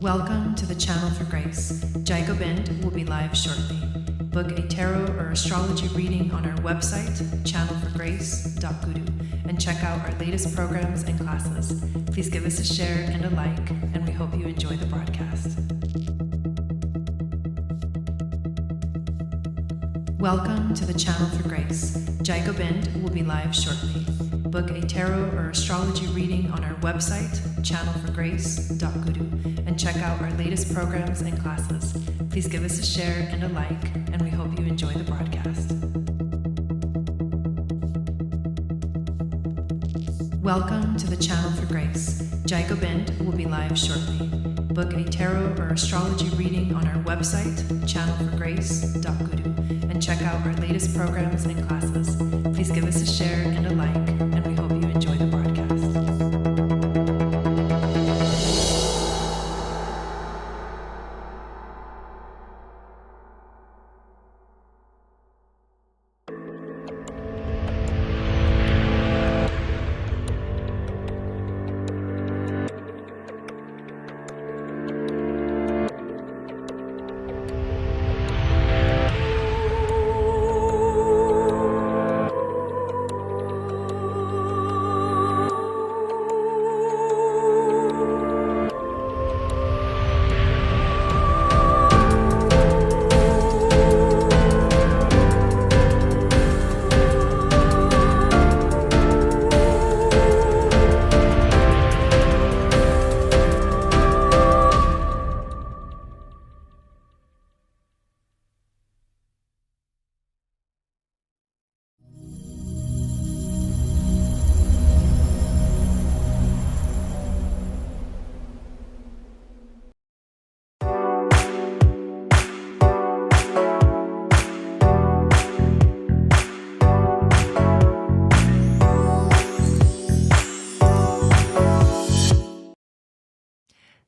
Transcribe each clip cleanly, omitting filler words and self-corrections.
Welcome to the Channel for Grace. Gobind will be live shortly. Book a tarot or astrology reading on our website, channelforgrace.guru, and check out our latest programs and classes. Please give us a share and a like, and we hope you enjoy the broadcast. Welcome to the Channel for Grace. Gobind will be live shortly. Book a tarot or astrology reading on our website, channelforgrace.guru, and check out our latest programs and classes. Please give us a share and a like, and we hope you enjoy the broadcast. Welcome to the Channel for Grace. Gobind will be live shortly. Book a tarot or astrology reading on our website, channelforgrace.guru, and check out our latest programs and classes. Please give us a share and a like, and we hope you enjoy the broadcast.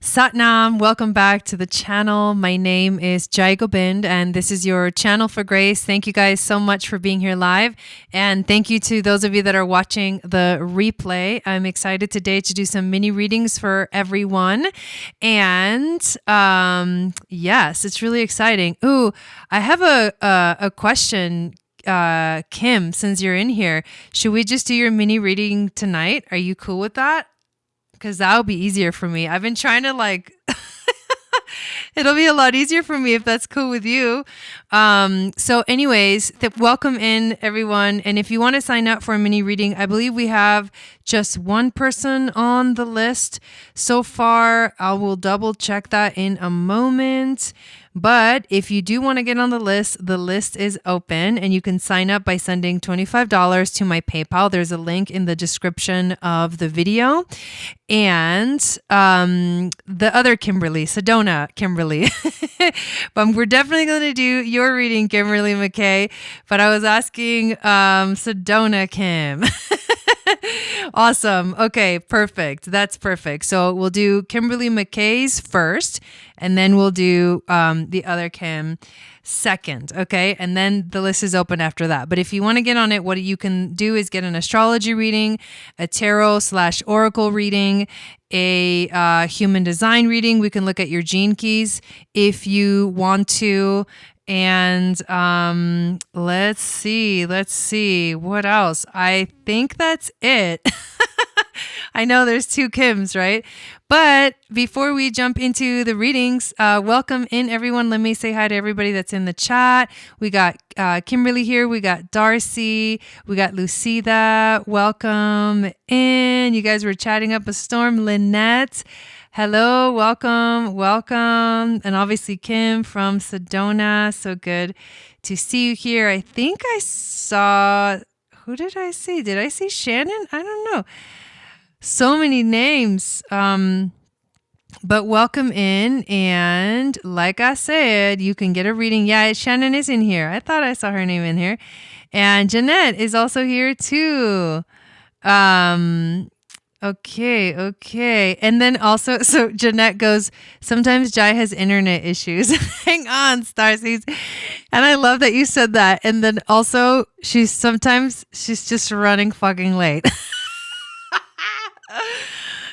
Satnam, welcome back to the channel. My name is Gobind, and this is your Channel for Grace. Thank you guys so much for being here live, and thank you to those of you that are watching the replay. I'm excited today to do some mini readings for everyone, and yes, it's really exciting. Ooh, I have a question, Kim. Since you're in here, should we just do your mini reading tonight? Are you cool with that? Because that'll be easier for me. I've been trying to it'll be a lot easier for me if that's cool with you. So anyways, welcome in everyone. And if you want to sign up for a mini reading, I believe we have just one person on the list so far. I will double check that in a moment. But if you do want to get on the list is open, and you can sign up by sending $25 to my PayPal. There's a link in the description of the video. And the other Kimberly, Sedona Kimberly. But we're definitely going to do your reading, Kimberly McKay. But I was asking Sedona Kim. Awesome. Okay, perfect. That's perfect. So we'll do Kimberly McKay's first, and then we'll do the other Kim second. Okay, and then the list is open after that. But if you want to get on it, what you can do is get an astrology reading, a tarot/oracle reading, a human design reading. We can look at your gene keys if you want to. And let's see what else. I think that's it. I know there's two Kims, right? But before we jump into the readings, welcome in everyone. Let me say hi to everybody that's in the chat. We got Kimberly here. We got Darcy. We got Lucida. Welcome in. You guys were chatting up a storm. Lynette. Hello, welcome. And obviously Kim from Sedona. So good to see you here. I think I saw, who did I see? Did I see Shannon? I don't know. So many names. But welcome in. And like I said, you can get a reading. Yeah, Shannon is in here. I thought I saw her name in here. And Jeanette is also here too. Okay. And then also, so Jeanette goes, sometimes Jai has internet issues. Hang on, Starseed. And I love that you said that. And then also, she's just running fucking late.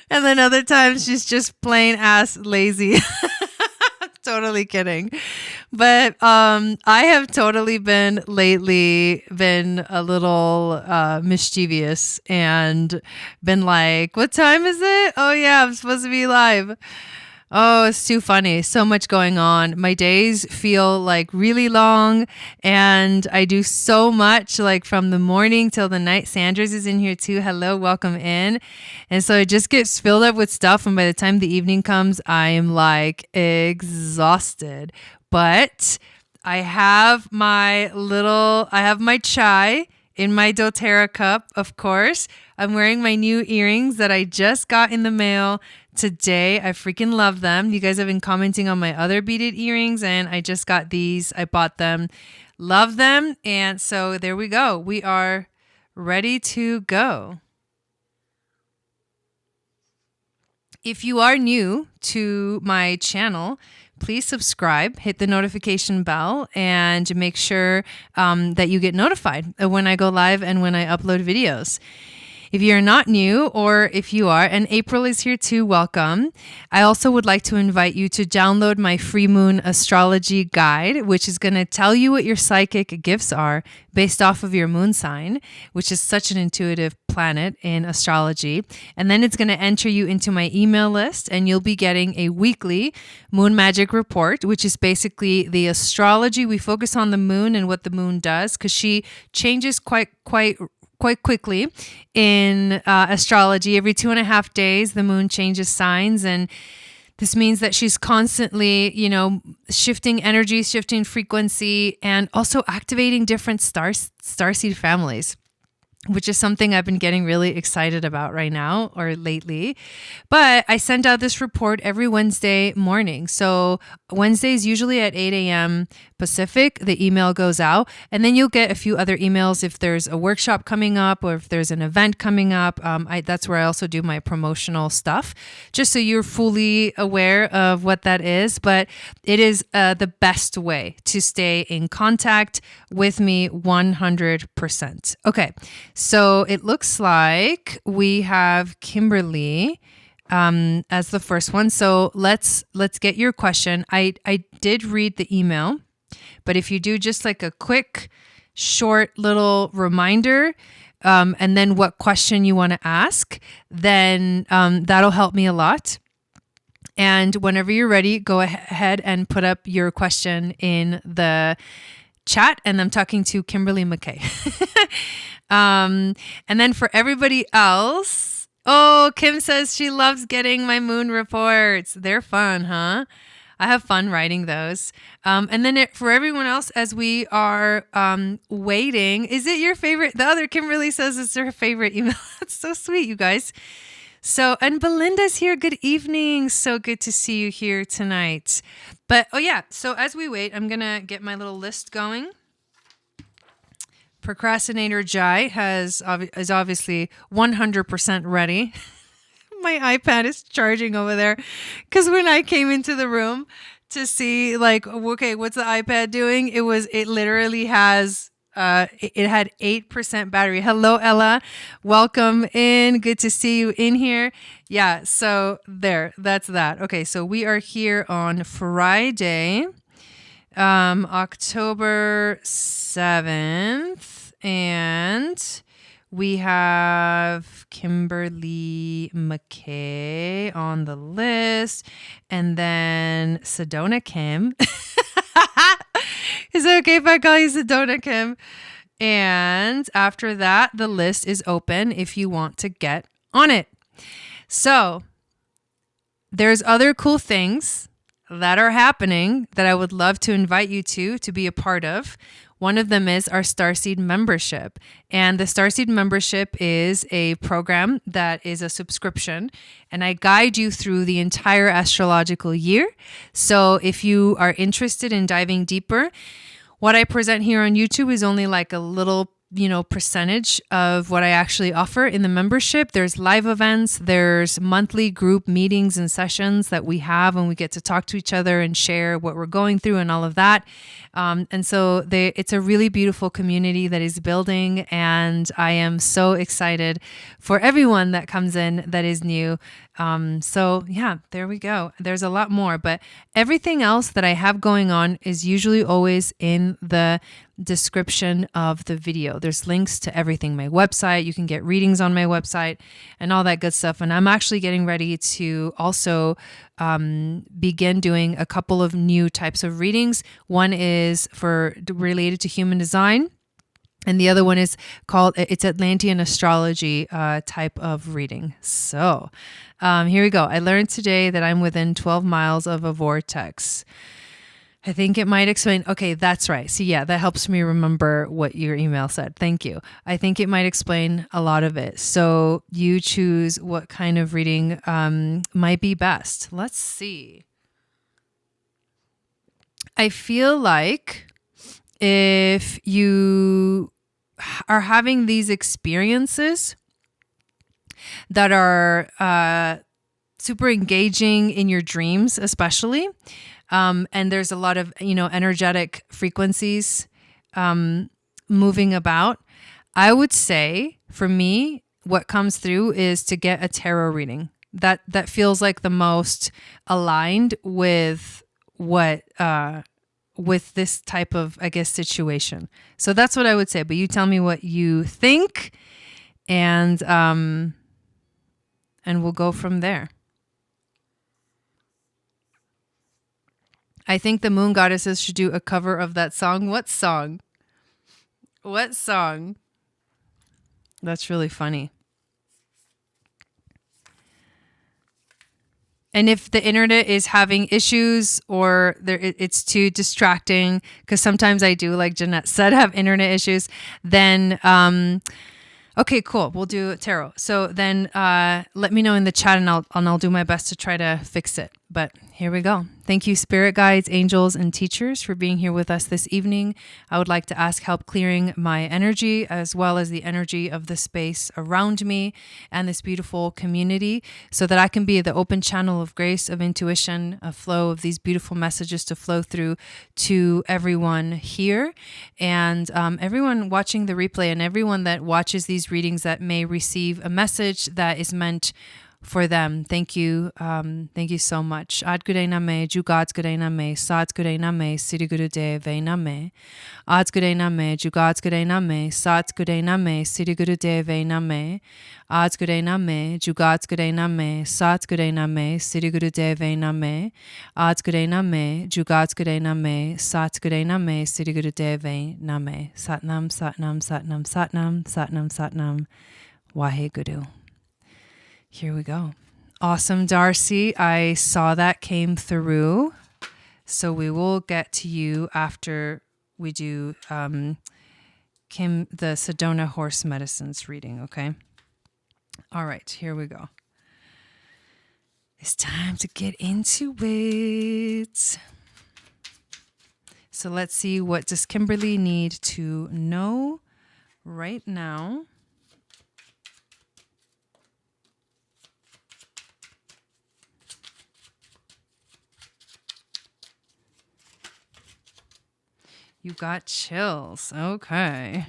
And then other times she's just plain ass lazy. Totally kidding. But I have totally been a little mischievous and been like, what time is it? Oh yeah, I'm supposed to be live. Oh, it's too funny. So much going on. My days feel like really long and I do so much like from the morning till the night. Sandra's is in here too. Hello, welcome in. And so it just gets filled up with stuff. And by the time the evening comes, I am like exhausted. But I have my chai in my doTERRA cup, of course. I'm wearing my new earrings that I just got in the mail today. I freaking love them. You guys have been commenting on my other beaded earrings and I just got these. I bought them. Love them. And so there we go. We are ready to go. If you are new to my channel, please subscribe, hit the notification bell, and make sure that you get notified when I go live and when I upload videos. If you're not new, or if you are, and April is here too, welcome. I also would like to invite you to download my free moon astrology guide, which is going to tell you what your psychic gifts are based off of your moon sign, which is such an intuitive planet in astrology. And then it's going to enter you into my email list, and you'll be getting a weekly moon magic report, which is basically the astrology. We focus on the moon and what the moon does, because she changes quite quickly in astrology. Every 2.5 days, the moon changes signs, and this means that she's constantly, shifting energy, shifting frequency, and also activating different starseed families, which is something I've been getting really excited about right now or lately. But I send out this report every Wednesday morning. So Wednesdays, usually at 8 a.m. Pacific, the email goes out. And then you'll get a few other emails if there's a workshop coming up or if there's an event coming up. That's where I also do my promotional stuff, just so you're fully aware of what that is. But it is the best way to stay in contact with me 100%. Okay. So it looks like we have Kimberly as the first one. So let's get your question. I did read the email, but if you do just like a quick, short little reminder, and then what question you want to ask, then that'll help me a lot. And whenever you're ready, go ahead and put up your question in the chat. And I'm talking to Kimberly McKay. And then for everybody else, Kim says she loves getting my moon reports. They're fun, huh? I have fun writing those. And then for everyone else, as we are waiting, is it your favorite? The other Kimberly says it's her favorite email. That's so sweet, you guys. So, and Belinda's here. Good evening. So good to see you here tonight. But, so as we wait, I'm going to get my little list going. Procrastinator Jai is obviously 100% ready. My iPad is charging over there because when I came into the room to see what's the iPad doing? It literally has, it had 8% battery. Hello, Ella. Welcome in. Good to see you in here. Yeah. So that's that. Okay. So we are here on Friday, October 7th, and we have Kimberly McKay on the list, and then Sedona Kim. Is it okay if I call you Sedona Kim? And after that, the list is open if you want to get on it. So there's other cool things that are happening that I would love to invite you to be a part of. One of them is our Starseed membership. And the Starseed membership is a program that is a subscription, and I guide you through the entire astrological year. So if you are interested in diving deeper, what I present here on YouTube is only like a little percentage of what I actually offer in the membership. There's live events, there's monthly group meetings and sessions that we have, and we get to talk to each other and share what we're going through and all of that. And so it's a really beautiful community that is building, and I am so excited for everyone that comes in that is new. So yeah, there we go. There's a lot more, but everything else that I have going on is usually always in the description of the video. There's links to everything, my website. You can get readings on my website and all that good stuff. And I'm actually getting ready to also begin doing a couple of new types of readings. One is related to human design. And the other one is it's Atlantean Astrology type of reading. So here we go. I learned today that I'm within 12 miles of a vortex. I think it might explain. Okay, that's right. See, yeah, that helps me remember what your email said. Thank you. I think it might explain a lot of it. So you choose what kind of reading might be best. Let's see. I feel like if you are having these experiences that are super engaging in your dreams, especially, and there's a lot of, energetic frequencies moving about, I would say for me, what comes through is to get a tarot reading. That feels like the most aligned with what with this type of, I guess, situation. So that's what I would say. But you tell me what you think, and we'll go from there. I think the moon goddesses should do a cover of that song. What song? What song? That's really funny. And if the internet is having issues or it's too distracting, because sometimes I do, like Jeanette said, have internet issues, then okay, cool. We'll do tarot. So then let me know in the chat, and I'll do my best to try to fix it. But here we go. Thank you, spirit guides, angels, and teachers for being here with us this evening. I would like to ask help clearing my energy as well as the energy of the space around me and this beautiful community so that I can be the open channel of grace, of intuition, a flow of these beautiful messages to flow through to everyone here and everyone watching the replay and everyone that watches these readings that may receive a message that is meant for them. Thank you. Thank you so much. Ad Gurei Name, Jugad's Gurei Name, Sad's Gurei Name, Siri Guru Deve Name. Ad's Gurei Name, Jugad's Gurei Name, Sad's Gurei Name, Siri Guru Deve Name. Ad's Gurei Name, Jugad's Gurei Name, Sad's Gurei Name, Siri Guru Deve Name. Ad's Gurei Name, Jugad's Gurei Name, Sad's Gurei Name, Siri Guru Deve Name. Satnam, Satnam, Satnam, Satnam, Satnam, Satnam. Wahe Guru. Here we go. Awesome, Darcy. I saw that came through. So we will get to you after we do Kim, the Sedona Horse Medicines reading, okay? All right, here we go. It's time to get into it. So let's see, what does Kimberly need to know right now? You got chills. Okay.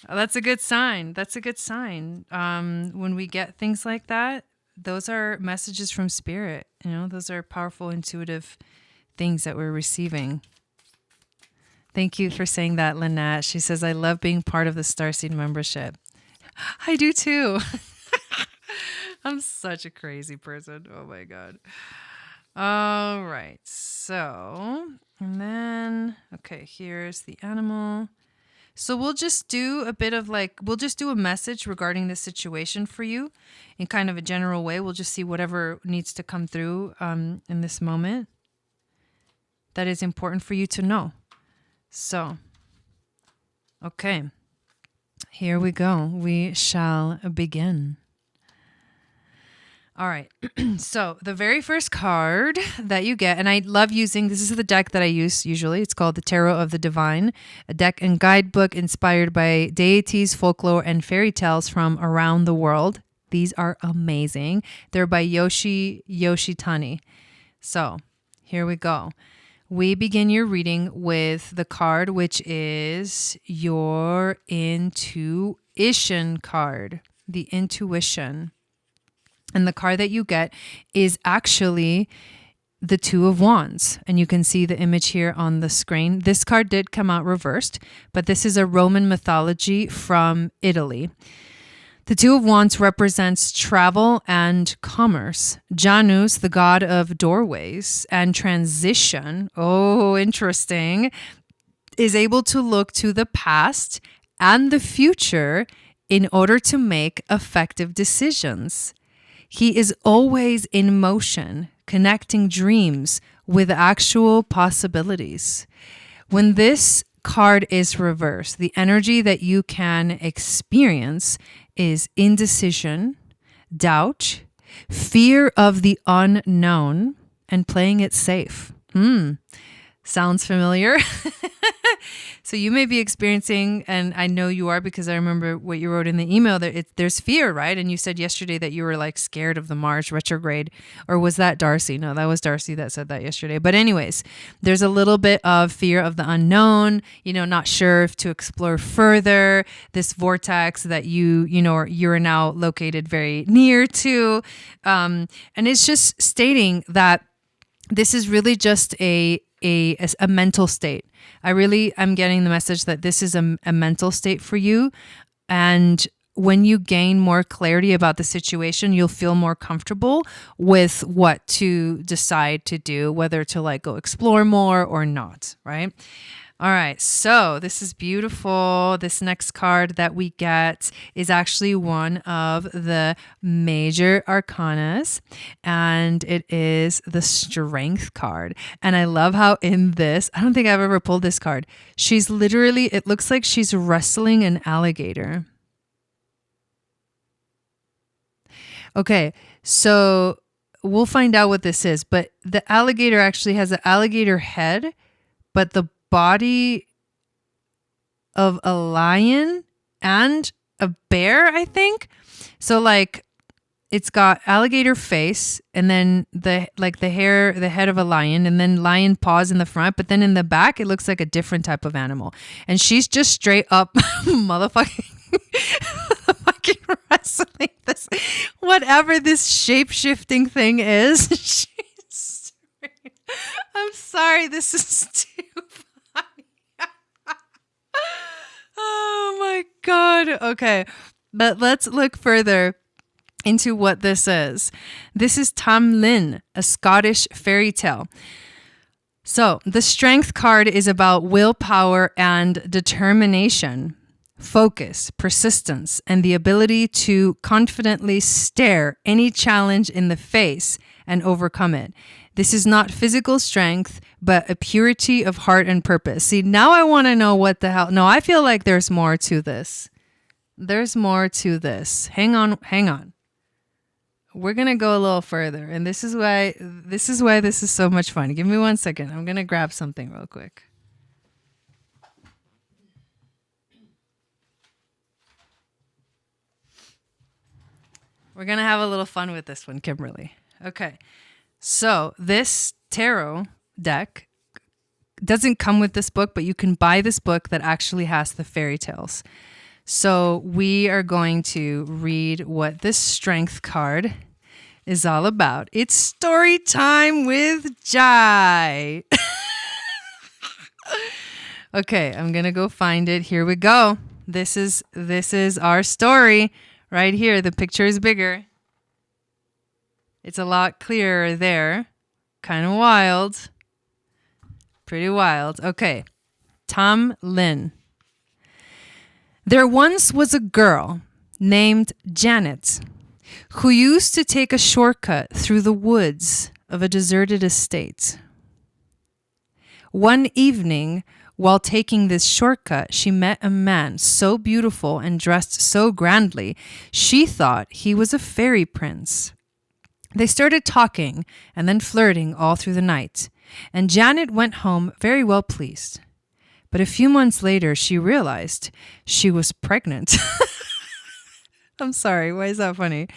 That's a good sign. That's a good sign. When we get things like that, those are messages from spirit. Those are powerful, intuitive things that we're receiving. Thank you for saying that, Lynette. She says, I love being part of the Starseed membership. I do too. I'm such a crazy person. Oh my God. All right. So, and then, okay, here's the animal. So we'll just do a bit of we'll just do a message regarding the situation for you in kind of a general way. We'll just see whatever needs to come through in this moment that is important for you to know. So, okay, here we go. We shall begin. All right. So the very first card that you get, and I love using, this is the deck that I use usually. It's called the Tarot of the Divine, a deck and guidebook inspired by deities, folklore, and fairy tales from around the world. These are amazing. They're by Yoshitani. So here we go. We begin your reading with the card, which is your intuition card, the intuition. And the card that you get is actually the Two of Wands. And you can see the image here on the screen. This card did come out reversed, but this is a Roman mythology from Italy. The Two of Wands represents travel and commerce. Janus, the god of doorways and transition, oh, interesting, is able to look to the past and the future in order to make effective decisions. He is always in motion, connecting dreams with actual possibilities. When this card is reversed, the energy that you can experience is indecision, doubt, fear of the unknown, and playing it safe. Sounds familiar? So you may be experiencing, and I know you are because I remember what you wrote in the email, that there's fear, right? And you said yesterday that you were like scared of the Mars retrograde. Or was that Darcy? No, that was Darcy that said that yesterday. But anyways, there's a little bit of fear of the unknown, not sure if to explore further this vortex that you're now located very near to. And it's just stating that this is really just a mental state. I'm getting the message that this is a mental state for you. And when you gain more clarity about the situation, you'll feel more comfortable with what to decide to do, whether to go explore more or not, right? All right, so this is beautiful. This next card that we get is actually one of the major arcanas, and it is the Strength card. And I love how in this, I don't think I've ever pulled this card. She's literally, it looks like she's wrestling an alligator. Okay, so we'll find out what this is, but the alligator actually has an alligator head, but the body of a lion and a bear, I think. So it's got alligator face and then the head of a lion and then lion paws in the front, but then in the back it looks like a different type of animal. And she's just straight up motherfucking wrestling this, whatever this shape-shifting thing is. I'm sorry, this is too oh my God. Okay. But let's look further into what this is. This is Tam Lin, a Scottish fairy tale. So the Strength card is about willpower and determination, focus, persistence, and the ability to confidently stare any challenge in the face and overcome it. This is not physical strength, but a purity of heart and purpose. See, now I want to know what the hell. No, I feel like there's more to this. There's more to this. Hang on. We're going to go a little further. And this is why this is so much fun. Give me 1 second. I'm going to grab something real quick. We're going to have a little fun with this one, Kimberly. Okay. So this tarot deck doesn't come with this book, but you can buy this book that actually has the fairy tales. So we are going to read what this Strength card is all about. It's story time with Jai. Okay, I'm going to go find it. Here we go. This is our story right here. The picture is bigger. It's a lot clearer there. Kind of wild. Pretty wild. Okay. Tam Lin. There once was a girl named Janet who used to take a shortcut through the woods of a deserted estate. One evening, while taking this shortcut, she met a man so beautiful and dressed so grandly, she thought he was a fairy prince. They started talking and then flirting all through the night, and Janet went home very well pleased. But a few months later, she realized she was pregnant. I'm sorry, why is that funny?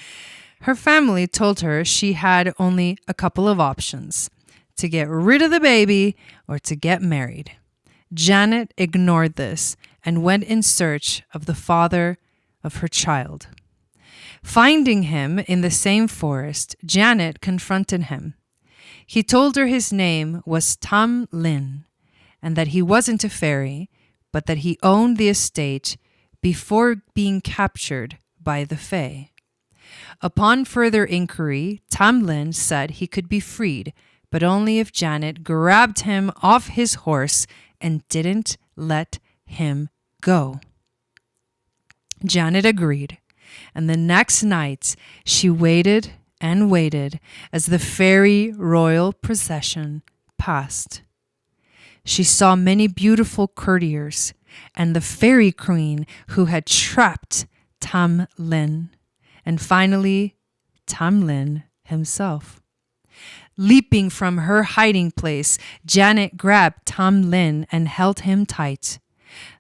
Her family told her she had only a couple of options: to get rid of the baby or to get married. Janet ignored this and went in search of the father of her child. Finding him in the same forest, Janet confronted him. He told her his name was Tam Lin, and that he wasn't a fairy, but that he owned the estate before being captured by the Fae. Upon further inquiry, Tam Lin said he could be freed, but only if Janet grabbed him off his horse and didn't let him go. Janet agreed, and the next night she waited and waited as the fairy royal procession passed. She saw many beautiful courtiers and the fairy queen who had trapped Tam Lin, and finally Tam Lin himself. Leaping from her hiding place, Janet grabbed Tam Lin and held him tight.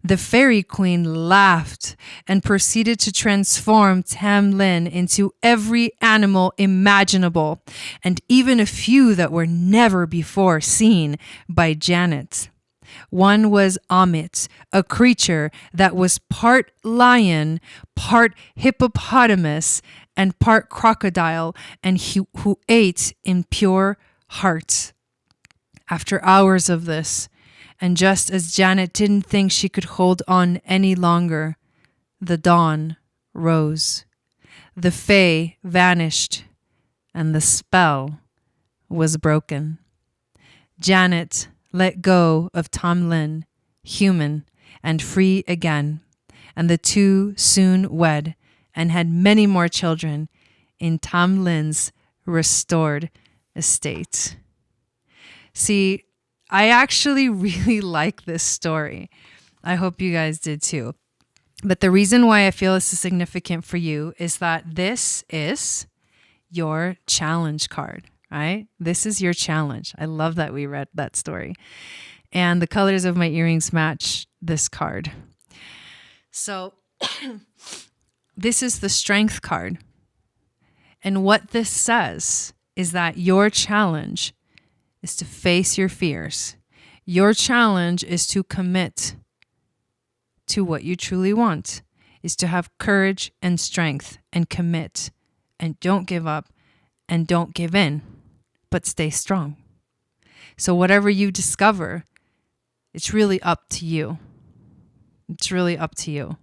The fairy queen laughed and proceeded to transform Tam Lin into every animal imaginable, and even a few that were never before seen by Janet. One was Amit, a creature that was part lion, part hippopotamus, and part crocodile, and who ate impure hearts. After hours of this, and just as Janet didn't think she could hold on any longer, the dawn rose. The Fae vanished, and the spell was broken. Janet let go of Tam Lin, human and free again, and the two soon wed and had many more children in Tam Lin's restored estate. See, I actually really like this story. I hope you guys did too. But the reason why I feel this is significant for you is that this is your challenge card, right? This is your challenge. I love that we read that story. And the colors of my earrings match this card. So this is the strength card. And what this says is that your challenge is to face your fears. Your challenge is to commit to what you truly want, is to have courage and strength and commit, and don't give up and don't give in, but stay strong. So whatever you discover, it's really up to you. It's really up to you.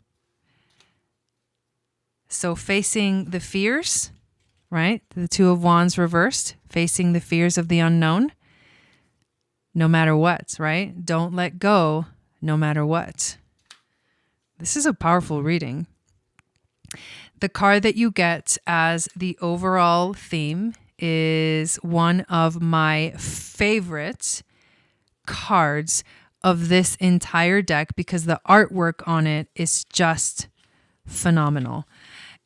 So facing the fears, right? The Two of Wands reversed, facing the fears of the unknown, no matter what, right? Don't let go, no matter what. This is a powerful reading. The card that you get as the overall theme is one of my favorite cards of this entire deck because the artwork on it is just phenomenal.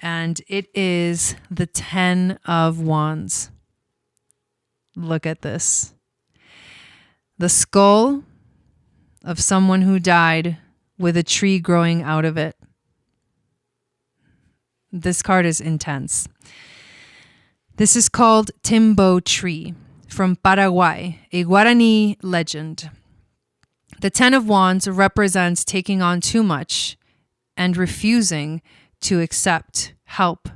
And it is the 10 of Wands. Look at this. The skull of someone who died with a tree growing out of it. This card is intense. This is called Timbo Tree from Paraguay, a Guarani legend. The 10 of Wands represents taking on too much and refusing to accept help.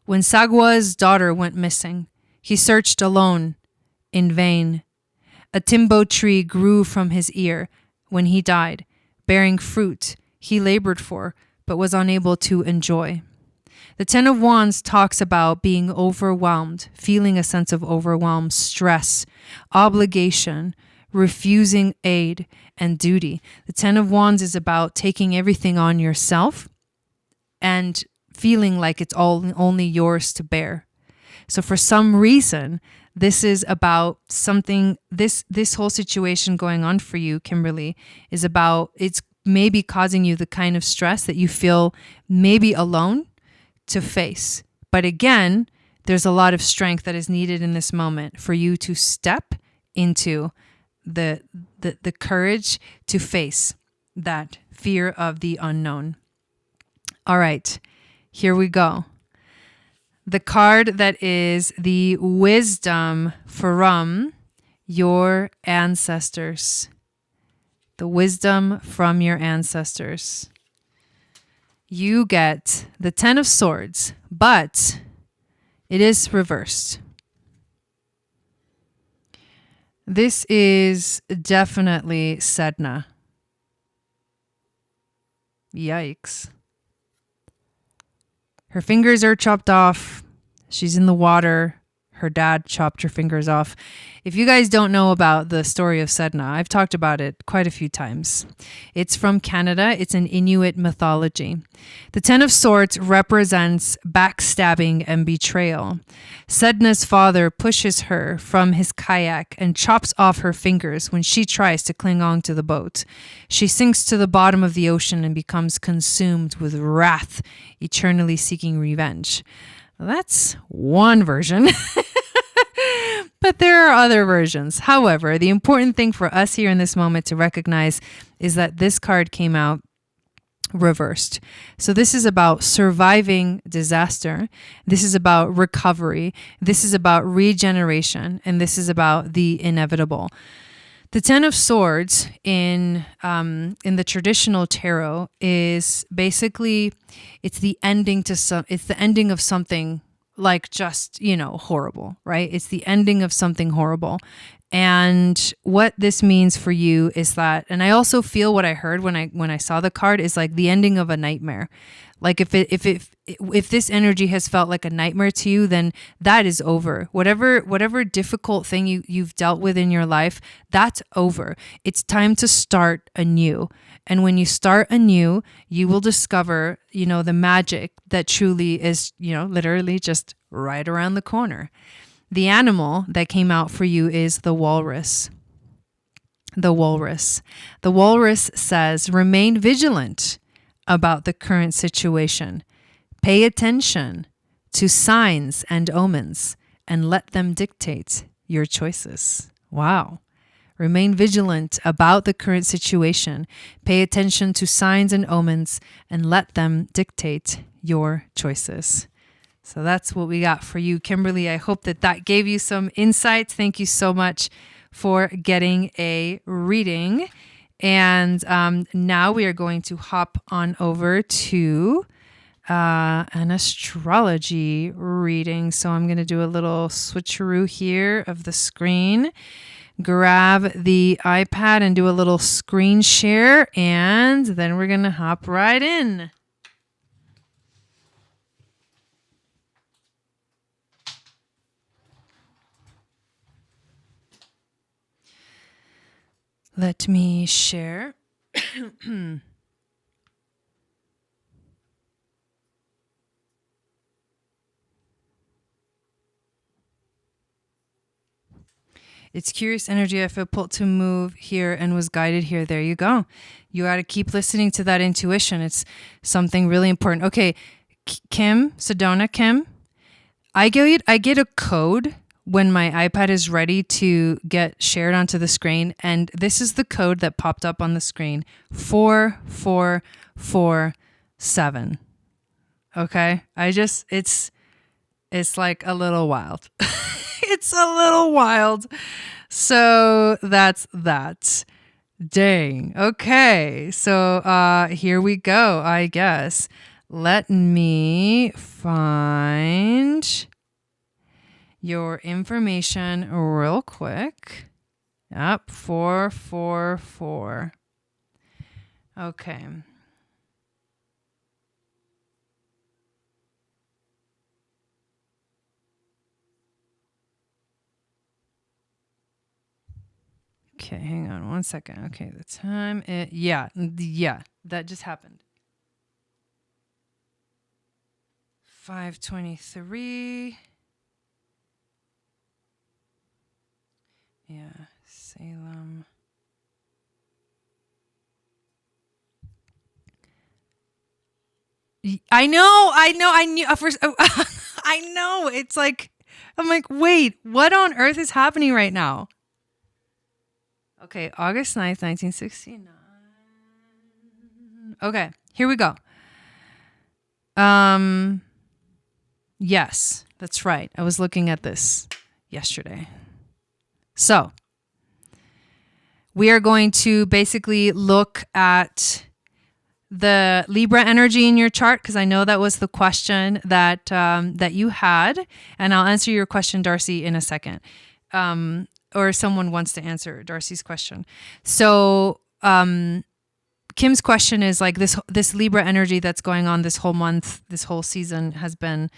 When Sagua's daughter went missing, he searched alone, in vain. A timbo tree grew from his ear when he died, bearing fruit he labored for, but was unable to enjoy. The 10 of Wands talks about being overwhelmed, feeling a sense of overwhelm, stress, obligation, refusing aid, and duty. The 10 of Wands is about taking everything on yourself and feeling like it's all only yours to bear. So for some reason, this is about something, this whole situation going on for you, Kimberly, is about, it's maybe causing you the kind of stress that you feel maybe alone to face. But again, there's a lot of strength that is needed in this moment for you to step into the courage to face that fear of the unknown. All right, here we go. The card that is the wisdom from your ancestors. The wisdom from your ancestors. You get the 10 of Swords, but it is reversed. This is definitely Sedna. Yikes. Her fingers are chopped off. She's in the water. Her dad chopped her fingers off. If you guys don't know about the story of Sedna, I've talked about it quite a few times. It's from Canada. It's an Inuit mythology. The 10 of Swords represents backstabbing and betrayal. Sedna's father pushes her from his kayak and chops off her fingers when she tries to cling on to the boat. She sinks to the bottom of the ocean and becomes consumed with wrath, eternally seeking revenge. That's one version. But there are other versions. However, the important thing for us here in this moment to recognize is that this card came out reversed. So this is about surviving disaster. This is about recovery. This is about regeneration. And this is about the inevitable. The 10 of Swords in the traditional tarot is basically it's the ending of something like just, horrible, right? It's the ending of something horrible. And what this means for you is that, and I also feel what I heard when I saw the card is like the ending of a nightmare. Like if this energy has felt like a nightmare to you, then that is over. Whatever difficult thing you've dealt with in your life, that's over. It's time to start anew. And when you start anew, you will discover, the magic that truly is, literally just right around the corner. The animal that came out for you is the walrus. The walrus. The walrus says, remain vigilant about the current situation. Pay attention to signs and omens and let them dictate your choices. Wow. Remain vigilant about the current situation. Pay attention to signs and omens and let them dictate your choices. So that's what we got for you, Kimberly. I hope that gave you some insights. Thank you so much for getting a reading. And now we are going to hop on over to an astrology reading. So I'm going to do a little switcheroo here of the screen. Grab the iPad and do a little screen share. And then we're going to hop right in. Let me share. It's curious energy. I feel pulled to move here and was guided here. There you go. You got to keep listening to that intuition. It's something really important. Okay, Kim, Sedona, Kim, I get a code when my iPad is ready to get shared onto the screen. And this is the code that popped up on the screen. 4447. Okay. It's like a little wild. It's a little wild. So that's that. Dang. Okay. So here we go, I guess. Let me find your information real quick. Yep, 444. Okay. Okay, hang on one second. Okay, the time yeah, that just happened. 5:23. Yeah, Salem. I know. I knew at first. I know. It's like, I'm like, wait, what on earth is happening right now? Okay, August 9th, 1969. Okay, here we go. Yes, that's right. I was looking at this yesterday. So, we are going to basically look at the Libra energy in your chart, because I know that was the question that that you had, and I'll answer your question, Darcy, in a second. Or someone wants to answer Darcy's question. So Kim's question is like this Libra energy that's going on this whole month, this whole season has been,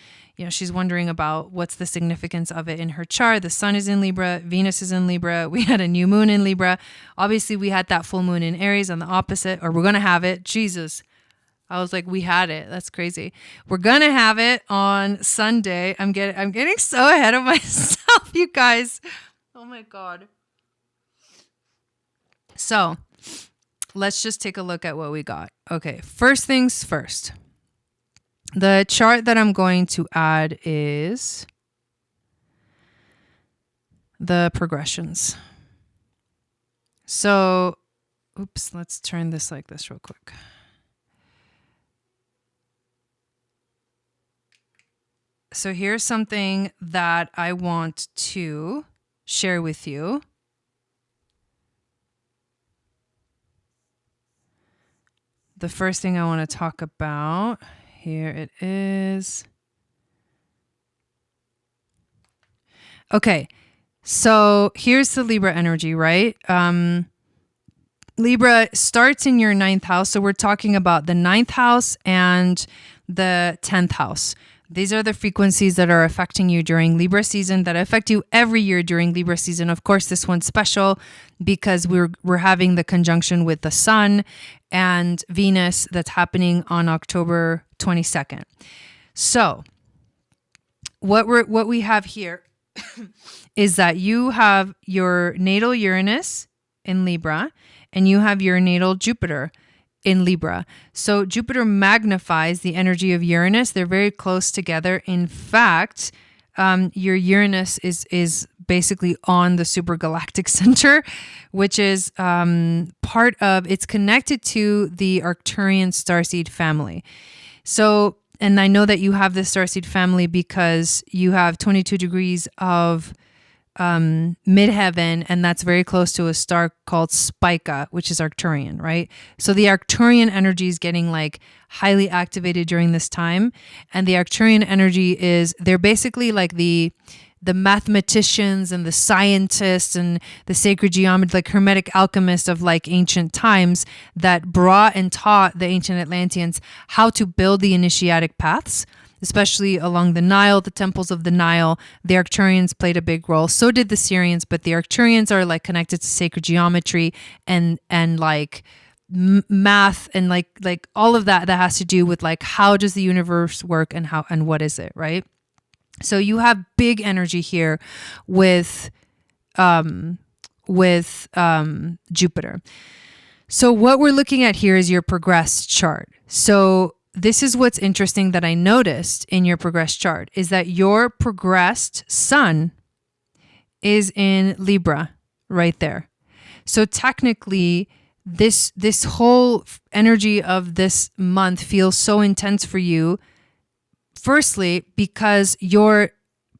she's wondering about what's the significance of it in her chart. The sun is in Libra, Venus is in Libra. We had a new moon in Libra. Obviously, we had that full moon in Aries on the opposite, or we're going to have it. Jesus. I was like, we had it. That's crazy. We're going to have it on Sunday. I'm getting so ahead of myself, you guys. Oh my God. So let's just take a look at what we got. Okay, first things first. The chart that I'm going to add is the progressions. So, oops, let's turn this like this real quick. So here's something that I want to share with you. The first thing I want to talk about, here it is. Okay, so here's the Libra energy, right? Libra starts in your 9th house. So we're talking about the 9th house and the 10th house. These are the frequencies that are affecting you during Libra season, that affect you every year during Libra season. Of course, this one's special because we're having the conjunction with the sun and Venus that's happening on October 22nd. So what we have here is that you have your natal Uranus in Libra and you have your natal Jupiter in Libra. So Jupiter magnifies the energy of Uranus. They're very close together. In fact, your Uranus is basically on the supergalactic center, which is it's connected to the Arcturian Starseed family. So, and I know that you have this Starseed family because you have 22 degrees of midheaven, and that's very close to a star called Spica, which is Arcturian, right? So the Arcturian energy is getting like highly activated during this time, and the Arcturian energy they're basically like the mathematicians and the scientists and the sacred geometry, like Hermetic alchemists of like ancient times that brought and taught the ancient Atlanteans how to build the initiatic paths, especially along the Nile, the temples of the Nile. The Arcturians played a big role. So did the Syrians, but the Arcturians are like connected to sacred geometry and like math and like all of that has to do with like how does the universe work and how and what is it, right? So you have big energy here with Jupiter. So what we're looking at here is your progressed chart. So this is what's interesting that I noticed in your progressed chart is that your progressed sun is in Libra right there. So technically this whole energy of this month feels so intense for you. Firstly, because your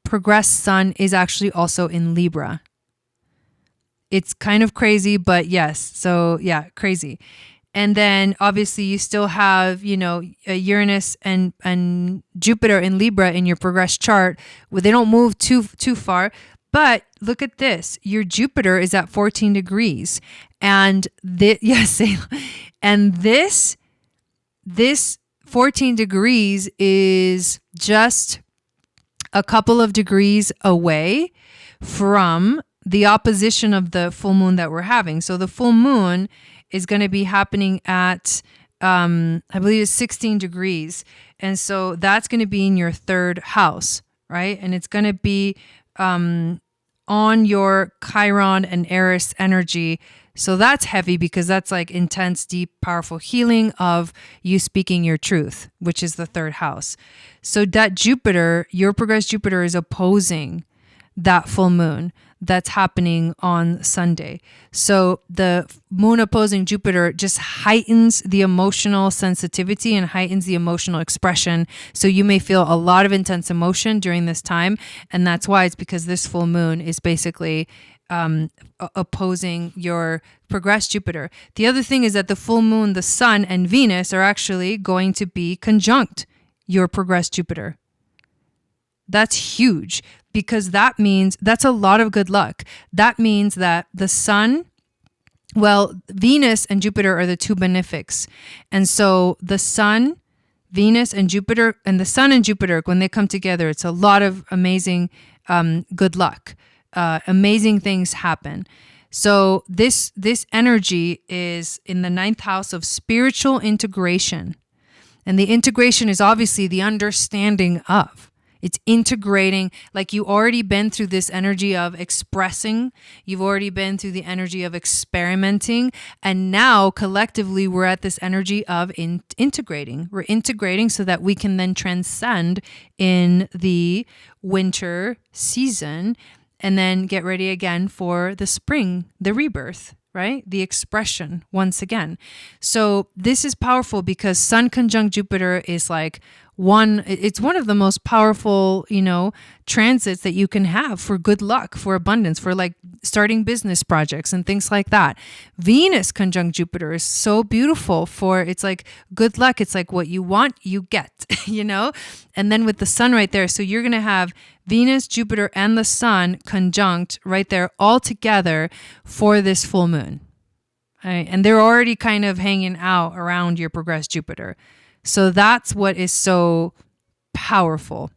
progressed sun is actually also in Libra. It's kind of crazy, but yes. So yeah, crazy. And then obviously you still have, Uranus and Jupiter in Libra in your progressed chart. Well, they don't move too far. But look at this. Your Jupiter is at 14 degrees. And this 14 degrees is just a couple of degrees away from the opposition of the full moon that we're having. So the full moon is going to be happening at, I believe it's 16 degrees. And so that's going to be in your 3rd house, right? And it's going to be on your Chiron and Eris energy. So that's heavy because that's like intense, deep, powerful healing of you speaking your truth, which is the 3rd house. So that Jupiter, your progressed Jupiter, is opposing that full moon that's happening on Sunday. So the moon opposing Jupiter just heightens the emotional sensitivity and heightens the emotional expression. So you may feel a lot of intense emotion during this time. And that's why it's because this full moon is basically opposing your progressed Jupiter. The other thing is that the full moon, the sun and Venus are actually going to be conjunct your progressed Jupiter. That's huge, because that means that's a lot of good luck. That means that the sun, well, Venus and Jupiter are the two benefics. And so the sun, Venus and Jupiter, and the sun and Jupiter, when they come together, it's a lot of amazing good luck. Amazing things happen. So this energy is in the 9th house of spiritual integration. And the integration is obviously the understanding of. It's integrating, like you already been through this energy of expressing. You've already been through the energy of experimenting. And now collectively, we're at this energy of integrating. We're integrating so that we can then transcend in the winter season and then get ready again for the spring, the rebirth, right? The expression once again. So this is powerful because Sun conjunct Jupiter is like it's one of the most powerful, transits that you can have for good luck, for abundance, for like starting business projects and things like that. Venus conjunct Jupiter is so beautiful it's like good luck. It's like what you want, you get, and then with the sun right there. So you're going to have Venus, Jupiter, and the sun conjunct right there all together for this full moon. Right? And they're already kind of hanging out around your progressed Jupiter. So that's what is so powerful.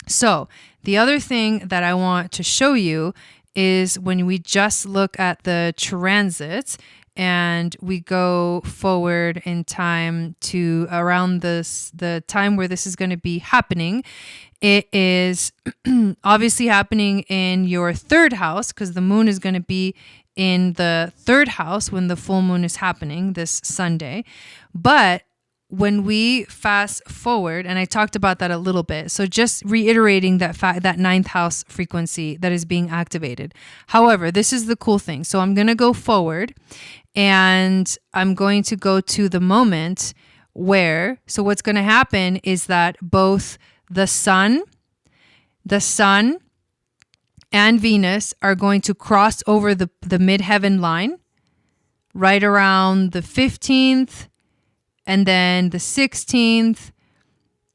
So the other thing that I want to show you is when we just look at the transits and we go forward in time to around the time where this is going to be happening. It is obviously happening in your 3rd house because the moon is going to be in the 3rd house when the full moon is happening this Sunday. But when we fast forward, and I talked about that a little bit, so just reiterating that 9th house frequency that is being activated. However, this is the cool thing. So I'm going to go forward and I'm going to go to the moment where, so what's going to happen is that both the sun and Venus are going to cross over the midheaven line right around the 15th, and then the 16th,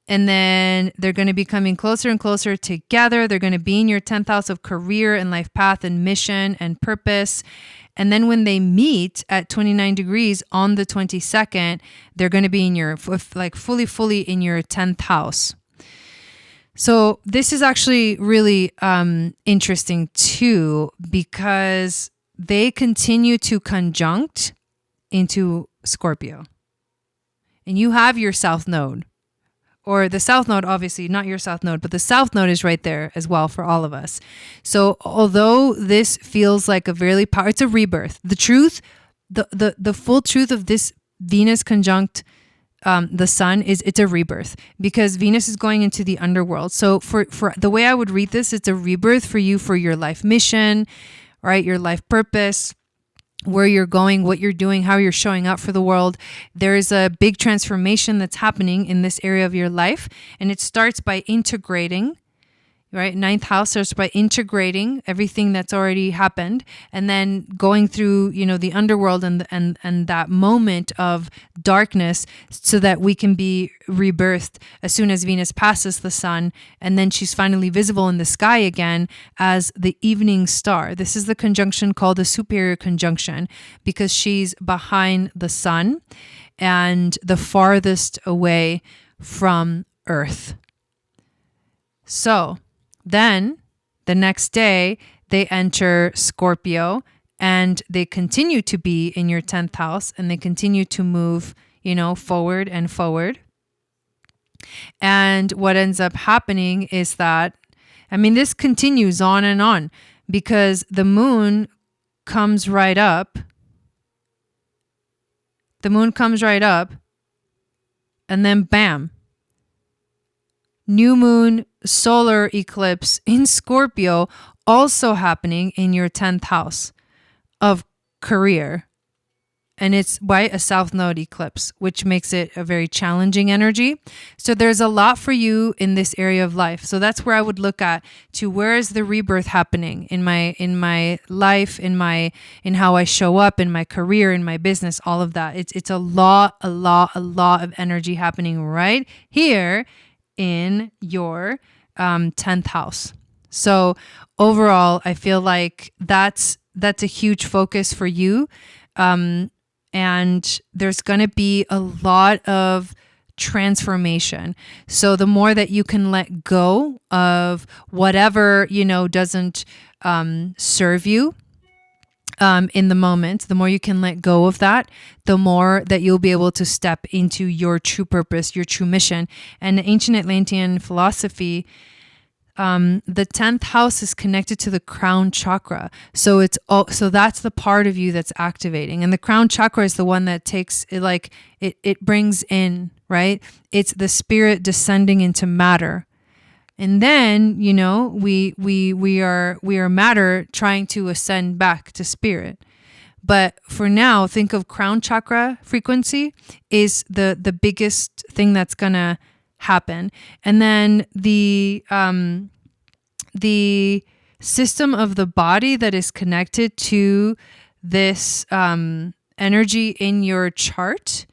and then they're going to be coming closer and closer together. They're going to be in your 10th house of career and life path and mission and purpose. And then when they meet at 29 degrees on the 22nd, they're going to be in your, like fully in your 10th house. So this is actually really interesting too, because they continue to conjunct into Scorpio. And you have your south node, or the south node, obviously not your south node, but the south node is right there as well for all of us. So although this feels like a really it's a rebirth. The truth, the full truth of this Venus conjunct the sun is it's a rebirth, because Venus is going into the underworld. So for the way I would read this, it's a rebirth for you, for your life mission, right? Your life purpose, where you're going, what you're doing, how you're showing up for the world. There is a big transformation that's happening in this area of your life. And it starts by integrating, right? 9th house starts by integrating everything that's already happened, and then going through, the underworld and that moment of darkness, so that we can be rebirthed as soon as Venus passes the sun, and then she's finally visible in the sky again as the evening star. This is the conjunction called the superior conjunction, because she's behind the sun and the farthest away from Earth. So then the next day they enter Scorpio, and they continue to be in your 10th house, and they continue to move, forward and forward. And what ends up happening is that, this continues on and on, because the moon comes right up. And then bam, new moon solar eclipse in Scorpio also happening in your 10th house of career. And it's a South Node eclipse, which makes it a very challenging energy. So there's a lot for you in this area of life. So that's where I would look at to where is the rebirth happening in my life, in how I show up, in my career, in my business, all of that. It's a lot of energy happening right here in your 10th house. So overall, I feel like that's a huge focus for you. And there's going to be a lot of transformation. So the more that you can let go of whatever, doesn't serve you in the moment, the more you can let go of that, the more that you'll be able to step into your true purpose, your true mission. And the ancient Atlantean philosophy, the 10th house is connected to the crown chakra. So so that's the part of you that's activating. And the crown chakra is the one that takes it, it brings in, right? It's the spirit descending into matter. And then, we are matter trying to ascend back to spirit. But for now, think of crown chakra frequency is the biggest thing that's going to happen. And then the system of the body that is connected to this energy in your chart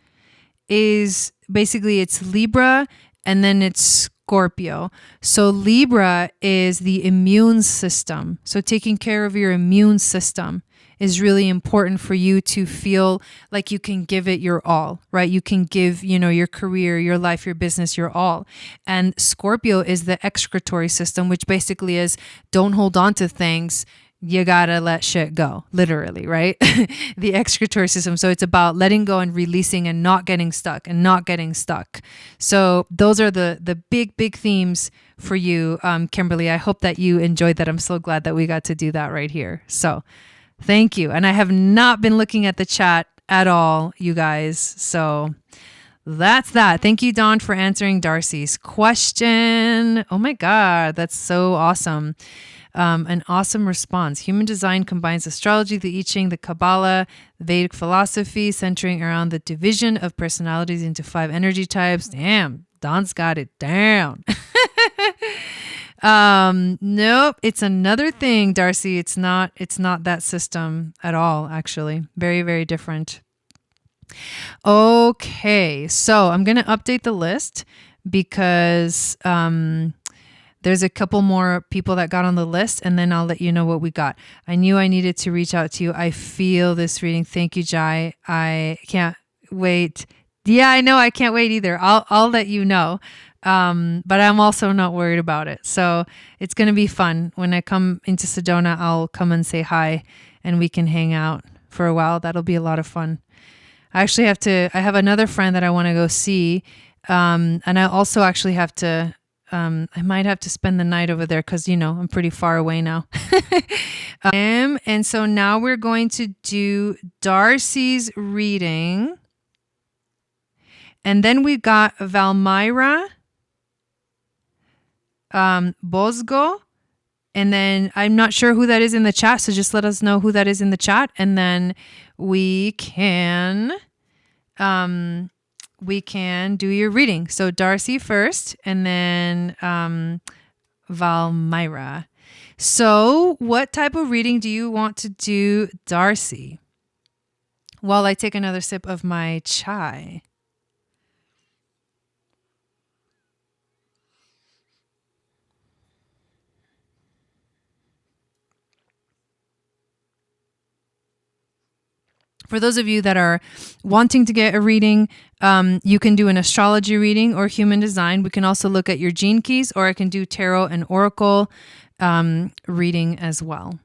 is basically it's Libra and then it's Scorpio. So Libra is the immune system. So taking care of your immune system is really important for you to feel like you can give it your all, right? You can give, your career, your life, your business, your all. And Scorpio is the excretory system, which basically is don't hold on to things. You gotta let shit go, literally, right? The excretory system. So it's about letting go and releasing and not getting stuck. So those are the big themes for you, Kimberly. I hope that you enjoyed that. I'm so glad that we got to do that right here. So thank you. And I have not been looking at the chat at all, you guys. So that's that. Thank you, Dawn, for answering Darcy's question. Oh my God, that's so awesome. An awesome response. Human design combines astrology, the I Ching, the Kabbalah, the Vedic philosophy, centering around the division of personalities into 5 energy types. Damn, Dawn's got it down. Nope, it's another thing, Darcy. It's not that system at all, actually. Very, very different. Okay, so I'm going to update the list because there's a couple more people that got on the list, and then I'll let you know what we got. I knew I needed to reach out to you. I feel this reading. Thank you, Jai. I can't wait. Yeah, I know. I can't wait either. I'll let you know. But I'm also not worried about it. So it's going to be fun. When I come into Sedona, I'll come and say hi and we can hang out for a while. That'll be a lot of fun. I actually I have another friend that I want to go see. And I also actually have to, I might have to spend the night over there because, I'm pretty far away now. And so now we're going to do Darcy's reading. And then we got Valmyra, Bosgo, and then I'm not sure who that is in the chat, so just let us know who that is in the chat, and then we can do your reading. So Darcy first, and then Valmyra. So what type of reading do you want to do, Darcy? While I take another sip of my chai. For those of you that are wanting to get a reading, you can do an astrology reading or human design. We can also look at your gene keys, or I can do tarot and oracle reading as well.